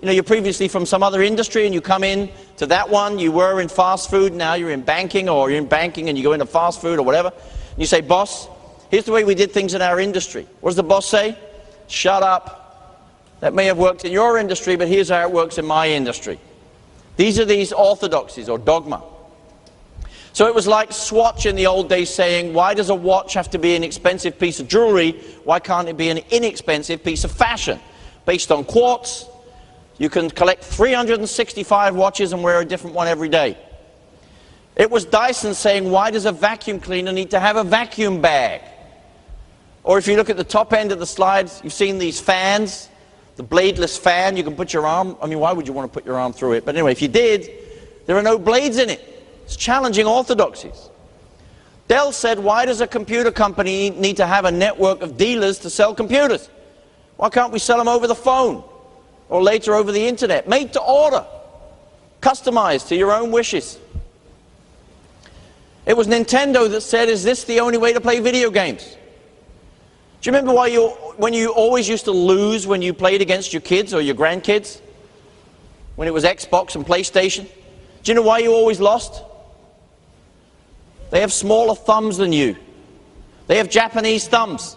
you're previously from some other industry and you come in to that one, you were in fast food, now you're in banking, or you're in banking and you go into fast food or whatever. And you say, "Boss, here's the way we did things in our industry." What does the boss say? "Shut up. That may have worked in your industry, but here's how it works in my industry." These are these orthodoxies or dogma. So it was like Swatch in the old days saying, why does a watch have to be an expensive piece of jewelry? Why can't it be an inexpensive piece of fashion? Based on quartz, you can collect 365 watches and wear a different one every day. It was Dyson saying, why does a vacuum cleaner need to have a vacuum bag? Or if you look at the top end of the slides, you've seen these fans, the bladeless fan, you can put your arm, why would you want to put your arm through it? But anyway, if you did, there are no blades in it. It's challenging orthodoxies. Dell said, why does a computer company need to have a network of dealers to sell computers? Why can't we sell them over the phone? or later over the internet, made to order, customized to your own wishes. It was Nintendo that said, is this the only way to play video games? Do you remember when you always used to lose when you played against your kids or your grandkids? When it was Xbox and PlayStation? Do you know why you always lost? They have smaller thumbs than you. They have Japanese thumbs,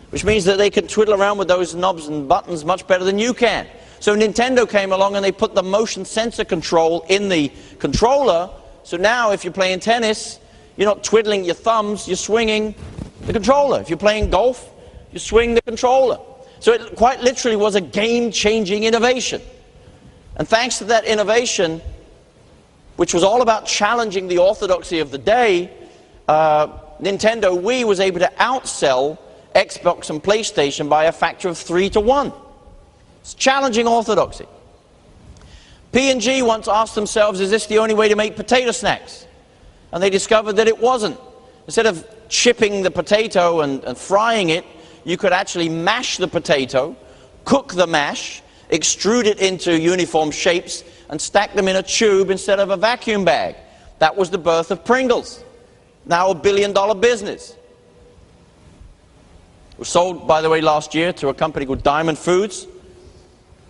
which means that they can twiddle around with those knobs and buttons much better than you can. So Nintendo came along and they put the motion sensor control in the controller. So now if you're playing tennis, you're not twiddling your thumbs, you're swinging the controller. If you're playing golf, you swing the controller. So it quite literally was a game-changing innovation. And thanks to that innovation, which was all about challenging the orthodoxy of the day, Nintendo Wii was able to outsell Xbox and PlayStation by a factor of 3 to 1. It's challenging orthodoxy. P&G once asked themselves, is this the only way to make potato snacks? And they discovered that it wasn't. Instead of chipping the potato and frying it, you could actually mash the potato, cook the mash, extrude it into uniform shapes, and stack them in a tube instead of a vacuum bag. That was the birth of Pringles. Now a billion-dollar business. It was sold, by the way, last year to a company called Diamond Foods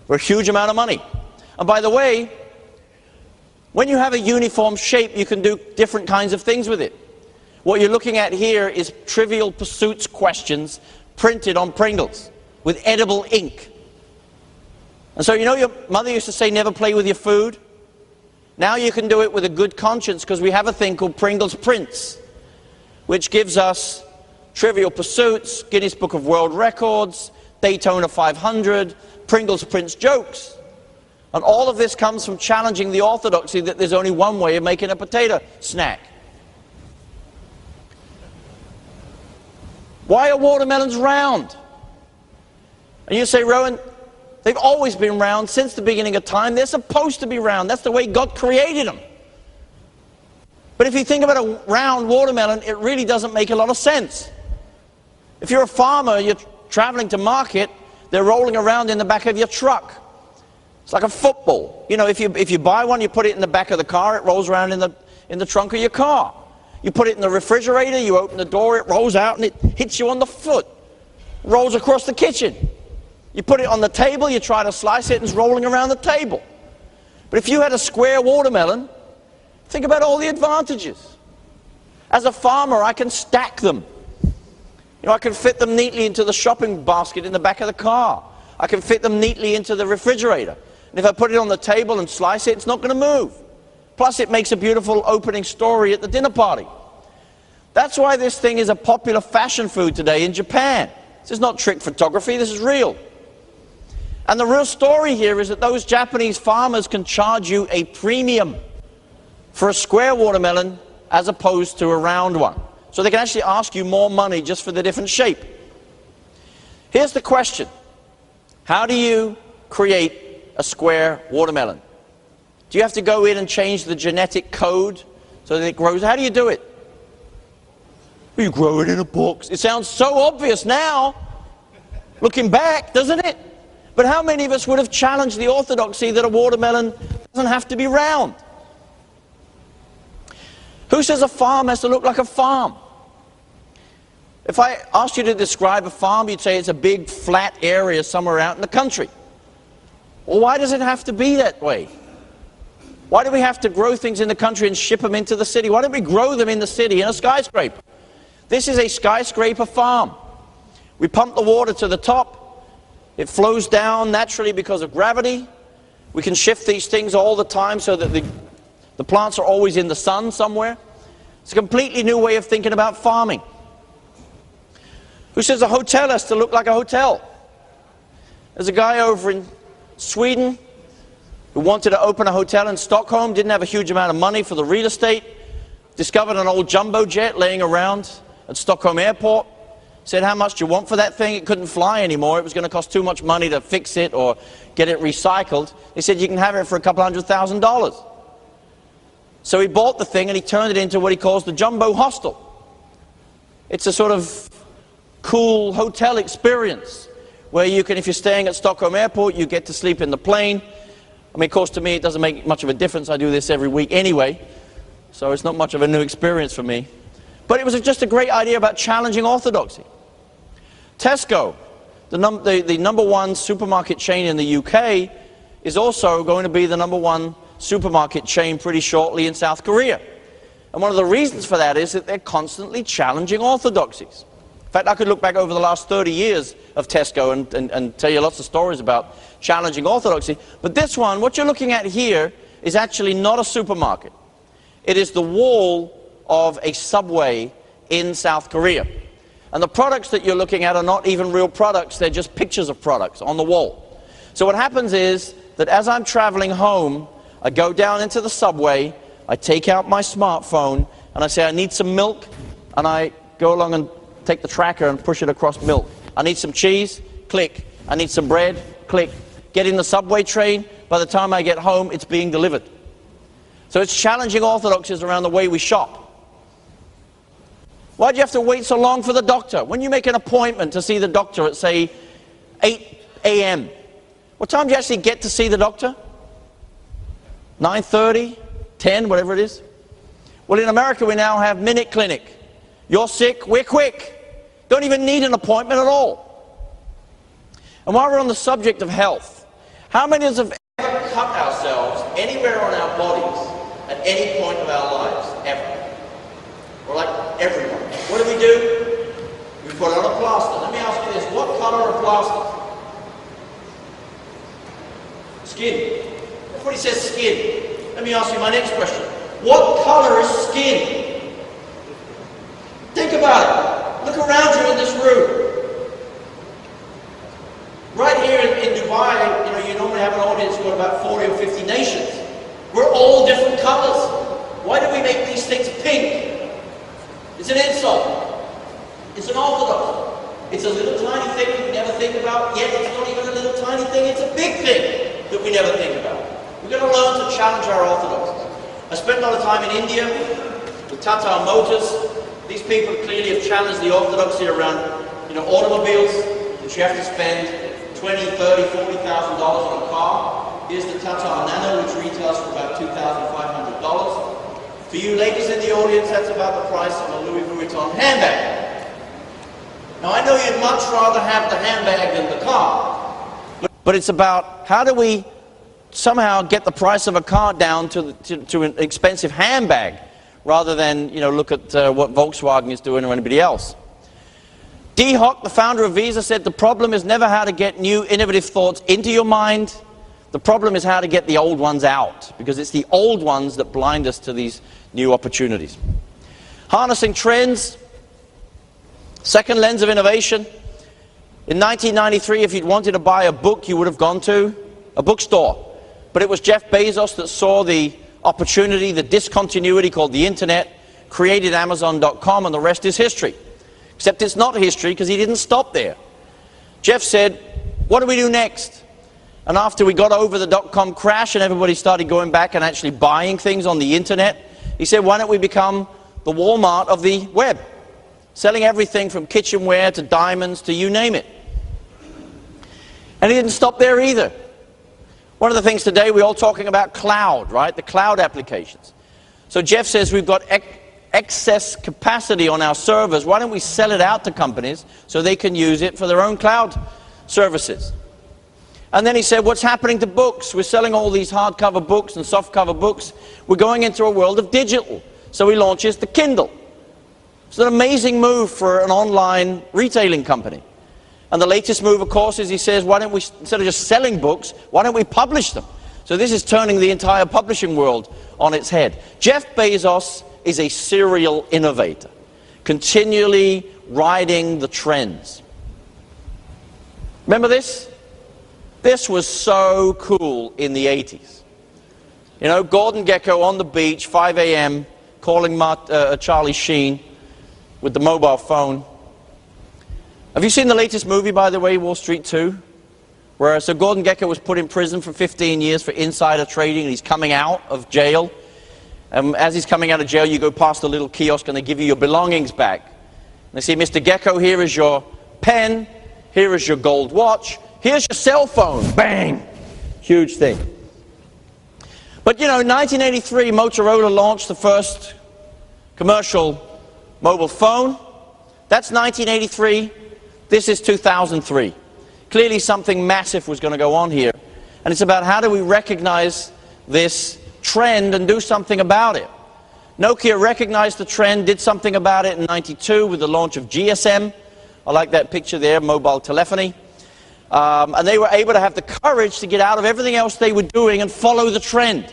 for a huge amount of money. And by the way, when you have a uniform shape, you can do different kinds of things with it. What you're looking at here is Trivial Pursuits questions printed on Pringles with edible ink. And so you know your mother used to say never play with your food? Now you can do it with a good conscience because we have a thing called Pringles Prints, which gives us Trivial Pursuits, Guinness Book of World Records, Daytona 500, Pringles Prints jokes. And all of this comes from challenging the orthodoxy that there's only one way of making a potato snack. Why are watermelons round? And you say, Rowan, they've always been round since the beginning of time. They're supposed to be round. That's the way God created them. But if you think about a round watermelon, it really doesn't make a lot of sense. If you're a farmer, you're traveling to market, they're rolling around in the back of your truck. It's like a football. You know, if you buy one, you put it in the back of the car, it rolls around in the trunk of your car. You put it in the refrigerator, you open the door, it rolls out and it hits you on the foot. Rolls across the kitchen. You put it on the table, you try to slice it and it's rolling around the table. But if you had a square watermelon, think about all the advantages. As a farmer, I can stack them. You know, I can fit them neatly into the shopping basket in the back of the car. I can fit them neatly into the refrigerator. And if I put it on the table and slice it, it's not going to move. Plus, it makes a beautiful opening story at the dinner party. That's why this thing is a popular fashion food today in Japan. This is not trick photography, this is real. And the real story here is that those Japanese farmers can charge you a premium for a square watermelon as opposed to a round one. So they can actually ask you more money just for the different shape. Here's the question. How do you create a square watermelon? Do you have to go in and change the genetic code so that it grows? How do you do it? You grow it in a box. It sounds so obvious now, looking back, doesn't it? But how many of us would have challenged the orthodoxy that a watermelon doesn't have to be round? Who says a farm has to look like a farm? If I asked you to describe a farm, you'd say it's a big flat area somewhere out in the country. Well, why does it have to be that way? Why do we have to grow things in the country and ship them into the city? Why don't we grow them in the city in a skyscraper? This is a skyscraper farm. We pump the water to the top. It flows down naturally because of gravity. We can shift these things all the time so that the plants are always in the sun somewhere. It's a completely new way of thinking about farming. Who says a hotel has to look like a hotel? There's a guy over in Sweden who wanted to open a hotel in Stockholm, didn't have a huge amount of money for the real estate, discovered an old jumbo jet laying around at Stockholm airport, said how much do you want for that thing? It couldn't fly anymore, it was going to cost too much money to fix it or get it recycled. They said you can have it for a couple $100,000. So he bought the thing and he turned it into what he calls the jumbo hostel. It's a sort of cool hotel experience where you can, if you're staying at Stockholm Airport, you get to sleep in the plane. I mean, of course, to me, it doesn't make much of a difference. I do this every week anyway, so it's not much of a new experience for me. But it was just a great idea about challenging orthodoxy. Tesco, the number one supermarket chain in the UK, is also going to be the number one supermarket chain pretty shortly in South Korea. And one of the reasons for that is that they're constantly challenging orthodoxies. In fact, I could look back over the last 30 years of Tesco and tell you lots of stories about challenging orthodoxy. But this one, what you're looking at here, is actually not a supermarket. It is the wall of a subway in South Korea. And the products that you're looking at are not even real products, they're just pictures of products on the wall. So what happens is that as I'm traveling home, I go down into the subway, I take out my smartphone, and I say, I need some milk, and I go along and take the tracker and push it across milk. I need some cheese, click. I need some bread, click. Get in the subway train, by the time I get home, it's being delivered. So it's challenging orthodoxies around the way we shop. Why do you have to wait so long for the doctor? When you make an appointment to see the doctor at, say, 8 a.m., what time do you actually get to see the doctor? 9:30, 10, whatever it is. Well, in America, we now have Minute Clinic. You're sick, we're quick. Don't even need an appointment at all. And while we're on the subject of health, how many of us have ever cut ourselves anywhere on our bodies at any point of our lives, ever? Or like everyone. What do? We put on a plaster. Let me ask you this, what color are plasters? Skin. Everybody says skin. Let me ask you my next question. What color is skin? Think about it. Look around you in this room. Right here in Dubai, you normally have an audience of about 40 or 50 nations. We're all different colors. Why do we make these things pink? It's an insult. It's an orthodoxy. It's a little tiny thing we never think about, yet it's not even a little tiny thing, it's a big thing that we never think about. We're going to learn to challenge our orthodoxies. I spent a lot of time in India with Tata Motors. These people clearly have challenged the orthodoxy around, automobiles, that you have to spend $20,000, $30,000, $40,000 on a car. Here's the Tata Nano, which retails for about $2,500. For you ladies in the audience, that's about the price of a Louis Vuitton handbag. Now, I know you'd much rather have the handbag than the car, but it's about how do we somehow get the price of a car down to an expensive handbag, rather than look at what Volkswagen is doing or anybody else. Dee Hock, the founder of Visa, said the problem is never how to get new innovative thoughts into your mind. The problem is how to get the old ones out, because it's the old ones that blind us to these new opportunities. Harnessing trends, second lens of innovation. In 1993, if you'd wanted to buy a book, you would have gone to a bookstore. But it was Jeff Bezos that saw the opportunity, the discontinuity called the internet, created Amazon.com, and the rest is history. Except it's not history because he didn't stop there. Jeff said, what do we do next? And after we got over the dot-com crash and everybody started going back and actually buying things on the internet, he said, why don't we become the Walmart of the web? Selling everything from kitchenware to diamonds to you name it. And he didn't stop there either. One of the things today, we're all talking about cloud, right? The cloud applications. So Jeff says we've got excess capacity on our servers. Why don't we sell it out to companies so they can use it for their own cloud services? And then he said, what's happening to books? We're selling all these hardcover books and softcover books. We're going into a world of digital. So he launches the Kindle. It's an amazing move for an online retailing company. And the latest move, of course, is he says, why don't we, instead of just selling books, why don't we publish them? So this is turning the entire publishing world on its head. Jeff Bezos is a serial innovator, continually riding the trends. Remember this? This was so cool in the 80s. Gordon Gekko on the beach, 5 a.m., calling Charlie Sheen with the mobile phone. Have you seen the latest movie, by the way, Wall Street 2? Where so Gordon Gekko was put in prison for 15 years for insider trading, and he's coming out of jail. As he's coming out of jail, you go past a little kiosk and they give you your belongings back. And they say, Mr. Gekko, here is your pen, Here is your gold watch. Here's your cell phone. Bang! Huge thing. But you know, in 1983, Motorola launched the first commercial mobile phone. That's 1983. This is 2003. Clearly something massive was going to go on here. And it's about how do we recognize this trend and do something about it. Nokia recognized the trend, did something about it in '92 with the launch of GSM. I like that picture there, mobile telephony. And they were able to have the courage to get out of everything else they were doing and follow the trend.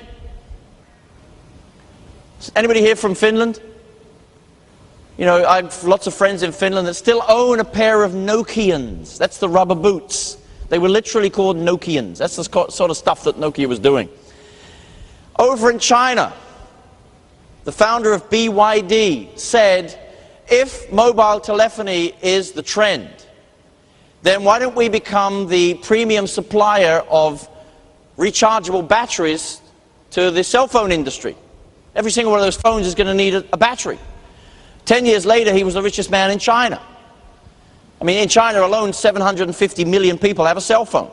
Anybody here from Finland? You know, I have lots of friends in Finland that still own a pair of Nokians. That's the rubber boots. They were literally called Nokians. That's the sort of stuff that Nokia was doing. Over in China, the founder of BYD said, if mobile telephony is the trend, then why don't we become the premium supplier of rechargeable batteries to the cell phone industry? Every single one of those phones is going to need a battery. 10 years later, he was the richest man in China. I mean, in China alone, 750 million people have a cell phone.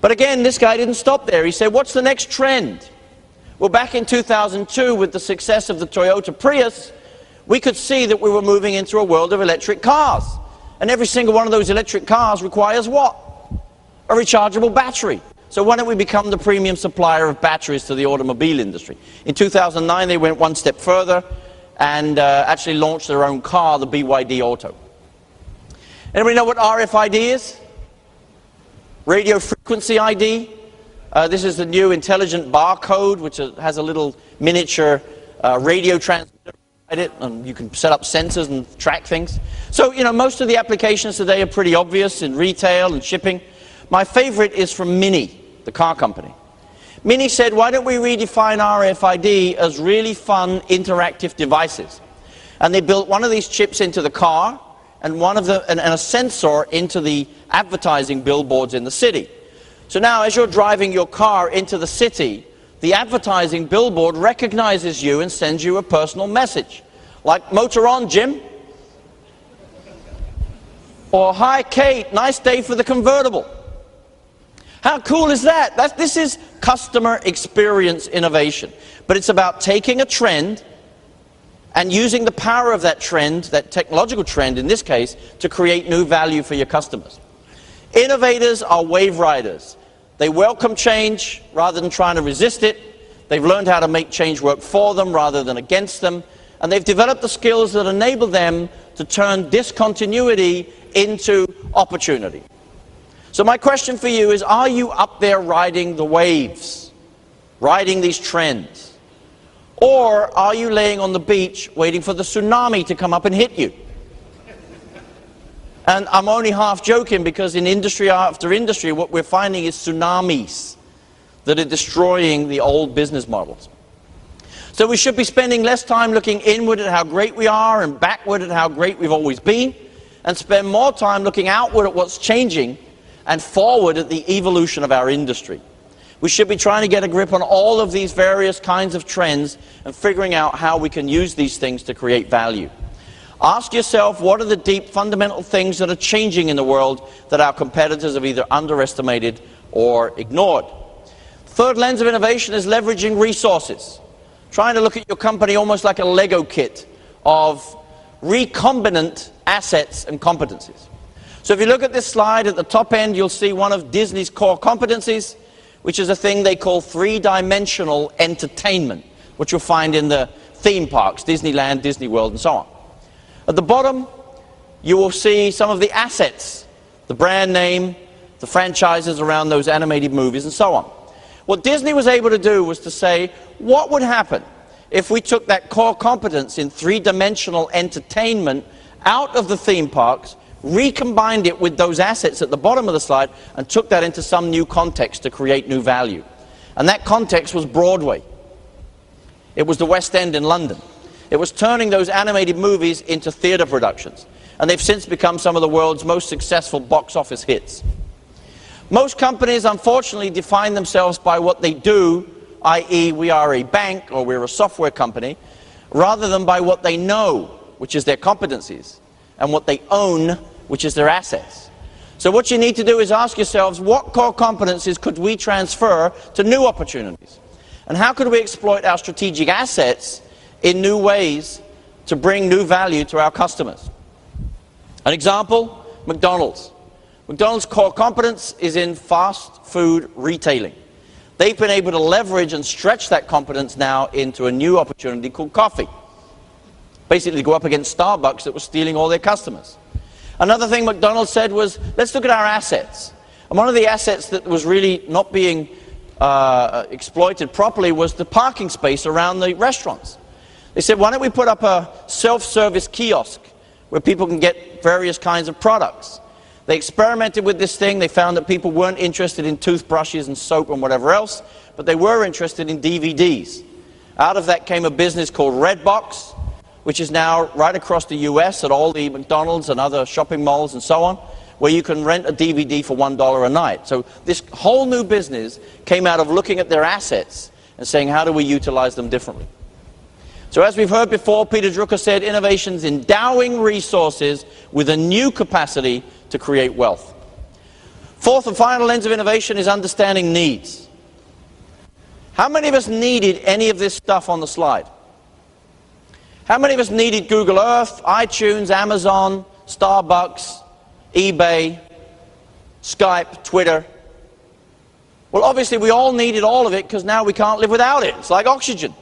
But again, this guy didn't stop there. He said, what's the next trend? Well, back in 2002, with the success of the Toyota Prius, we could see that we were moving into a world of electric cars. And every single one of those electric cars requires what? A rechargeable battery. So why don't we become the premium supplier of batteries to the automobile industry? In 2009, they went one step further and actually launched their own car, the BYD Auto. Anybody know what RFID is? Radio Frequency ID. This is the new intelligent barcode, which has a little miniature radio transmitter inside it, and you can set up sensors and track things. So, you know, most of the applications today are pretty obvious in retail and shipping. My favorite is from Mini, the car company. Mini said, why don't we redefine RFID as really fun interactive devices? And they built one of these chips into the car and a sensor into the advertising billboards in the city. So now as you're driving your car into the city, the advertising billboard recognizes you and sends you a personal message. Like, motor on, Jim. Or, hi, Kate, nice day for the convertible. How cool is that? This is customer experience innovation. But it's about taking a trend and using the power of that trend, that technological trend in this case, to create new value for your customers. Innovators are wave riders. They welcome change rather than trying to resist it. They've learned how to make change work for them rather than against them. And they've developed the skills that enable them to turn discontinuity into opportunity. So my question for you is, are you up there riding the waves, riding these trends? Or are you laying on the beach waiting for the tsunami to come up and hit you? And I'm only half joking, because in industry after industry, what we're finding is tsunamis that are destroying the old business models. So we should be spending less time looking inward at how great we are and backward at how great we've always been, and spend more time looking outward at what's changing and forward at the evolution of our industry. We should be trying to get a grip on all of these various kinds of trends and figuring out how we can use these things to create value. Ask yourself, what are the deep fundamental things that are changing in the world that our competitors have either underestimated or ignored? Third lens of innovation is leveraging resources. Trying to look at your company almost like a Lego kit of recombinant assets and competencies. So if you look at this slide, at the top end you'll see one of Disney's core competencies, which is a thing they call three-dimensional entertainment, which you'll find in the theme parks, Disneyland, Disney World, and so on. At the bottom, you will see some of the assets, the brand name, the franchises around those animated movies, and so on. What Disney was able to do was to say, what would happen if we took that core competence in three-dimensional entertainment out of the theme parks, recombined it with those assets at the bottom of the slide, and took that into some new context to create new value. And that context was Broadway. It was the West End in London. It was turning those animated movies into theater productions. And they've since become some of the world's most successful box office hits. Most companies, unfortunately, define themselves by what they do, i.e. we are a bank or we're a software company, rather than by what they know, which is their competencies, and what they own, which is their assets. So what you need to do is ask yourselves, what core competencies could we transfer to new opportunities? And how could we exploit our strategic assets in new ways to bring new value to our customers? An example, McDonald's. McDonald's core competence is in fast food retailing. They've been able to leverage and stretch that competence now into a new opportunity called coffee. Basically go up against Starbucks that was stealing all their customers. Another thing McDonald's said was, let's look at our assets. And one of the assets that was really not being exploited properly was the parking space around the restaurants. They said, why don't we put up a self-service kiosk where people can get various kinds of products. They experimented with this thing. They found that people weren't interested in toothbrushes and soap and whatever else, but they were interested in DVDs. Out of that came a business called Redbox, which is now right across the US at all the McDonald's and other shopping malls and so on, where you can rent a DVD for $1 a night. So this whole new business came out of looking at their assets and saying, how do we utilize them differently? So as we've heard before, Peter Drucker said, innovation's endowing resources with a new capacity to create wealth. Fourth and final lens of innovation is understanding needs. How many of us needed any of this stuff on the slide? How many of us needed Google Earth, iTunes, Amazon, Starbucks, eBay, Skype, Twitter? Well, obviously we all needed all of it because now we can't live without it. It's like oxygen.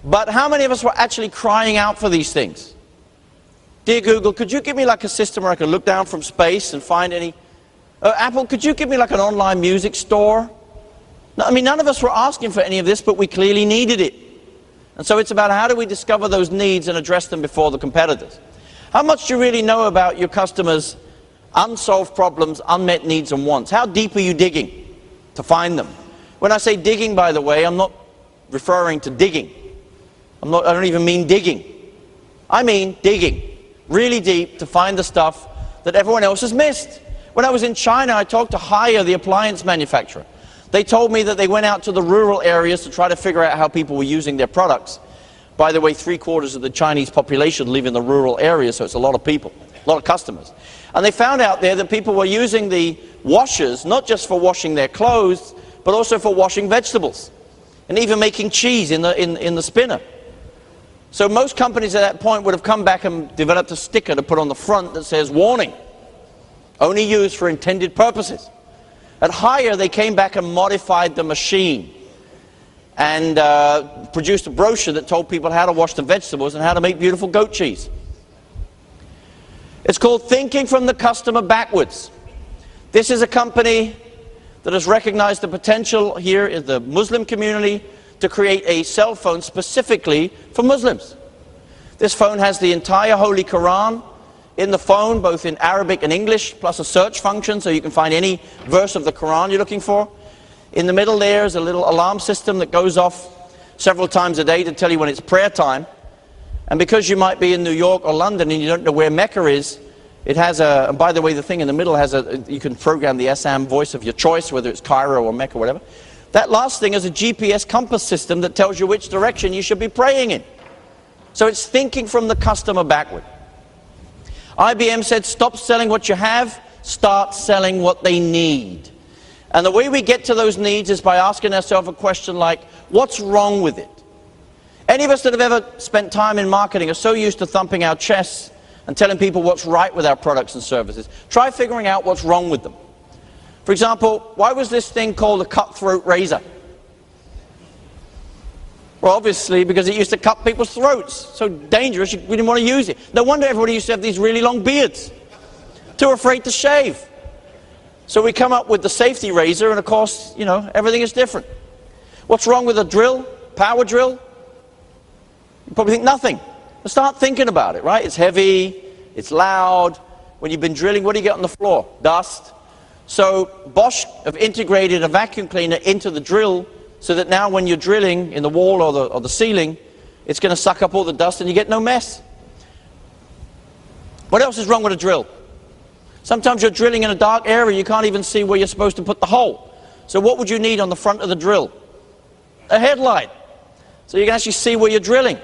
But how many of us were actually crying out for these things? Dear Google, could you give me like a system where I could look down from space and find any... Apple, could you give me like an online music store? No, I mean, none of us were asking for any of this, but we clearly needed it. And so it's about how do we discover those needs and address them before the competitors. How much do you really know about your customers' unsolved problems, unmet needs and wants? How deep are you digging to find them? When I say digging, by the way, I'm not referring to digging. I don't even mean digging. I mean digging really deep to find the stuff that everyone else has missed. When I was in China, I talked to Haier, the appliance manufacturer. They told me that they went out to the rural areas to try to figure out how people were using their products. By the way, 3/4 of the Chinese population live in the rural areas, so it's a lot of people, a lot of customers. And they found out there that people were using the washers, not just for washing their clothes, but also for washing vegetables, and even making cheese in the spinner. So most companies at that point would have come back and developed a sticker to put on the front that says, warning, only used for intended purposes. At Haier, they came back and modified the machine and produced a brochure that told people how to wash the vegetables and how to make beautiful goat cheese. It's called Thinking from the Customer Backwards. This is a company that has recognized the potential here in the Muslim community to create a cell phone specifically for Muslims. This phone has the entire Holy Quran in the phone, both in Arabic and English, plus a search function so you can find any verse of the Quran you're looking for. In the middle there is a little alarm system that goes off several times a day to tell you when it's prayer time. And because you might be in New York or London and you don't know where Mecca is, it has a, and by the way, the thing in the middle has a, you can program the SM voice of your choice, whether it's Cairo or Mecca or whatever. That last thing is a GPS compass system that tells you which direction you should be praying in. So it's thinking from the customer backward. IBM said, stop selling what you have, start selling what they need. And the way we get to those needs is by asking ourselves a question like, what's wrong with it? Any of us that have ever spent time in marketing are so used to thumping our chests and telling people what's right with our products and services. Try figuring out what's wrong with them. For example, why was this thing called a cutthroat razor? Well, obviously, because it used to cut people's throats. So dangerous, we didn't want to use it. No wonder everybody used to have these really long beards. Too afraid to shave. So we come up with the safety razor, and of course, you know, everything is different. What's wrong with a drill, power drill? You probably think nothing. But start thinking about it, right? It's heavy, it's loud. When you've been drilling, what do you get on the floor? Dust. So Bosch have integrated a vacuum cleaner into the drill so that now when you're drilling in the wall or the ceiling, it's going to suck up all the dust and you get no mess. What else is wrong with a drill? Sometimes you're drilling in a dark area, you can't even see where you're supposed to put the hole. So what would you need on the front of the drill? A headlight. So you can actually see where you're drilling.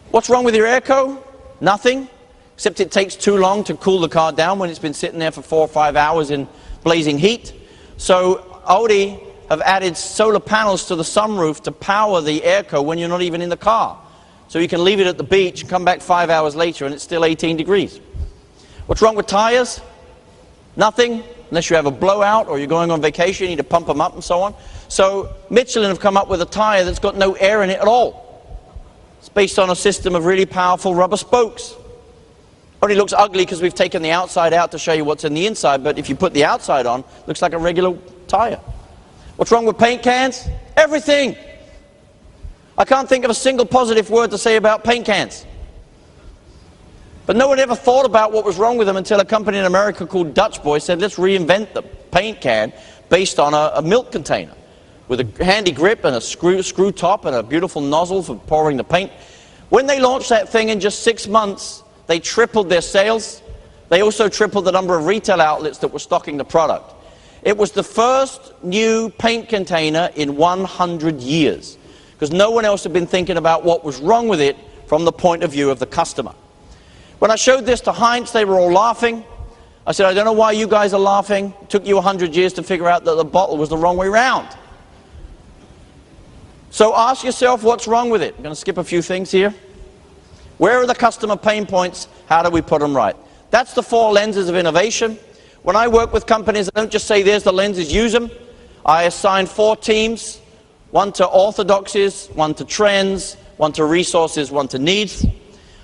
What's wrong with your airco? Nothing, except it takes too long to cool the car down when it's been sitting there for 4 or 5 hours in blazing heat. So Audi have added solar panels to the sunroof to power the airco when you're not even in the car. So you can leave it at the beach, come back 5 hours later, and it's still 18 degrees. What's wrong with tires? Nothing, unless you have a blowout or you're going on vacation, you need to pump them up and so on. So Michelin have come up with a tire that's got no air in it at all. It's based on a system of really powerful rubber spokes. Only looks ugly because we've taken the outside out to show you what's in the inside, but if you put the outside on, it looks like a regular tire. What's wrong with paint cans? Everything. I can't think of a single positive word to say about paint cans. But no one ever thought about what was wrong with them until a company in America called Dutch Boy said, let's reinvent the paint can based on a milk container with a handy grip and a screw top and a beautiful nozzle for pouring the paint. When they launched that thing in just 6 months, they tripled their sales. They also tripled the number of retail outlets that were stocking the product. It was the first new paint container in 100 years because no one else had been thinking about what was wrong with it from the point of view of the customer. When I showed this to Heinz, they were all laughing. I said, I don't know why you guys are laughing. It took you 100 years to figure out that the bottle was the wrong way around. So ask yourself what's wrong with it. I'm going to skip a few things here. Where are the customer pain points? How do we put them right? That's the 4 lenses of innovation. When I work with companies, I don't just say, there's the lenses, use them. I assign 4 teams, 1 to orthodoxies, 1 to trends, 1 to resources, 1 to needs.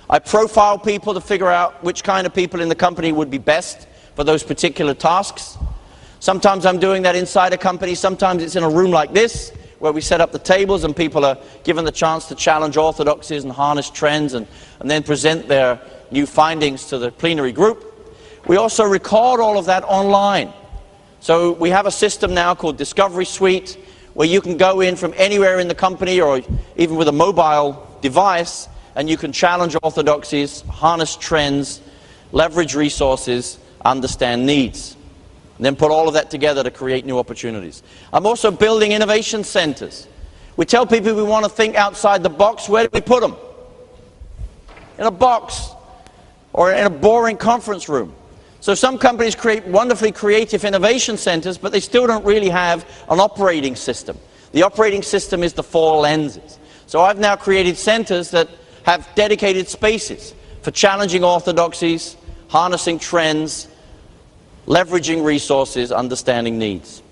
I profile people to figure out which kind of people in the company would be best for those particular tasks. Sometimes I'm doing that inside a company. Sometimes it's in a room like this, where we set up the tables and people are given the chance to challenge orthodoxies and harness trends and then present their new findings to the plenary group. We also record all of that online. So we have a system now called Discovery Suite, where you can go in from anywhere in the company or even with a mobile device, and you can challenge orthodoxies, harness trends, leverage resources, understand needs, and then put all of that together to create new opportunities. I'm also building innovation centers. We tell people we want to think outside the box. Where do we put them? In a box or in a boring conference room. So some companies create wonderfully creative innovation centers, but they still don't really have an operating system. The operating system is the 4 lenses. So I've now created centers that have dedicated spaces for challenging orthodoxies, harnessing trends, leveraging resources, understanding needs.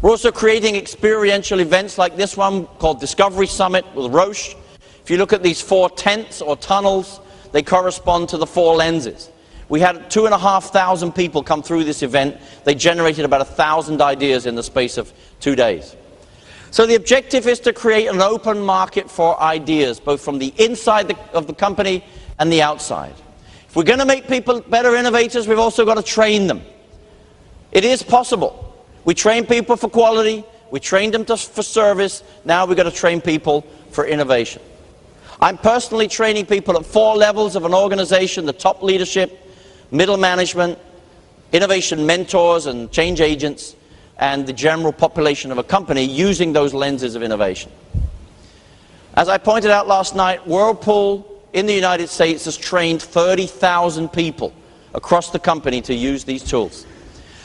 We're also creating experiential events like this one called Discovery Summit with Roche. If you look at these 4 tents or tunnels, they correspond to the 4 lenses. We had 2,500 people come through this event. They generated about 1,000 ideas in the space of 2 days. So the objective is to create an open market for ideas, both from the inside of the company and the outside. If we're going to make people better innovators, we've also got to train them. It is possible. We train people for quality, we trained them for service, now we've got to train people for innovation. I'm personally training people at 4 levels of an organization: the top leadership, middle management, innovation mentors and change agents, and the general population of a company, using those lenses of innovation. As I pointed out last night, Whirlpool in the United States has trained 30,000 people across the company to use these tools.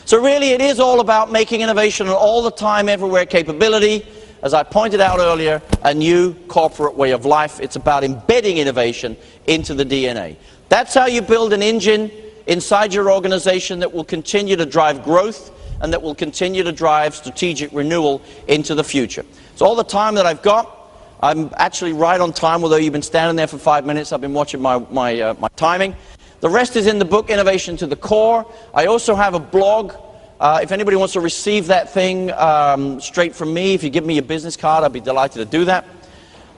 So really it is all about making innovation an all the time, everywhere capability. As I pointed out earlier, a new corporate way of life. It's about embedding innovation into the DNA. That's how you build an engine inside your organization that will continue to drive growth and that will continue to drive strategic renewal into the future. So all the time that I've got, I'm actually right on time, although you've been standing there for 5 minutes. I've been watching my timing. The rest is in the book, Innovation to the Core. I also have a blog. If anybody wants to receive that thing straight from me, if you give me your business card, I'd be delighted to do that.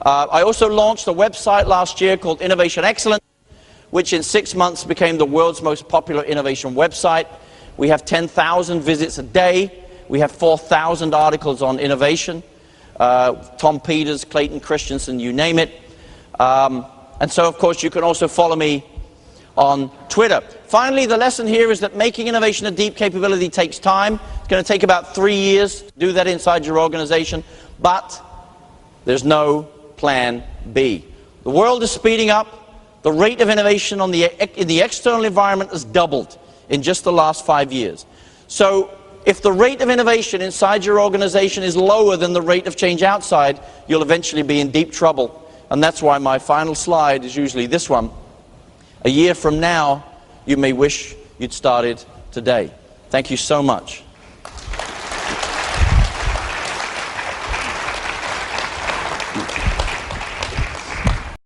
I also launched a website last year called Innovation Excellence, which in 6 months became the world's most popular innovation website. We have 10,000 visits a day. We have 4,000 articles on innovation. Tom Peters, Clayton Christensen, you name it. And so, of course, you can also follow me on Twitter. Finally, the lesson here is that making innovation a deep capability takes time. It's going to take about 3 years to do that inside your organization, but there's no plan B. The world is speeding up. The rate of innovation in the external environment has doubled in just the last 5 years. So if the rate of innovation inside your organization is lower than the rate of change outside, you'll eventually be in deep trouble. And that's why my final slide is usually this one. A year from now, you may wish you'd started today. Thank you so much.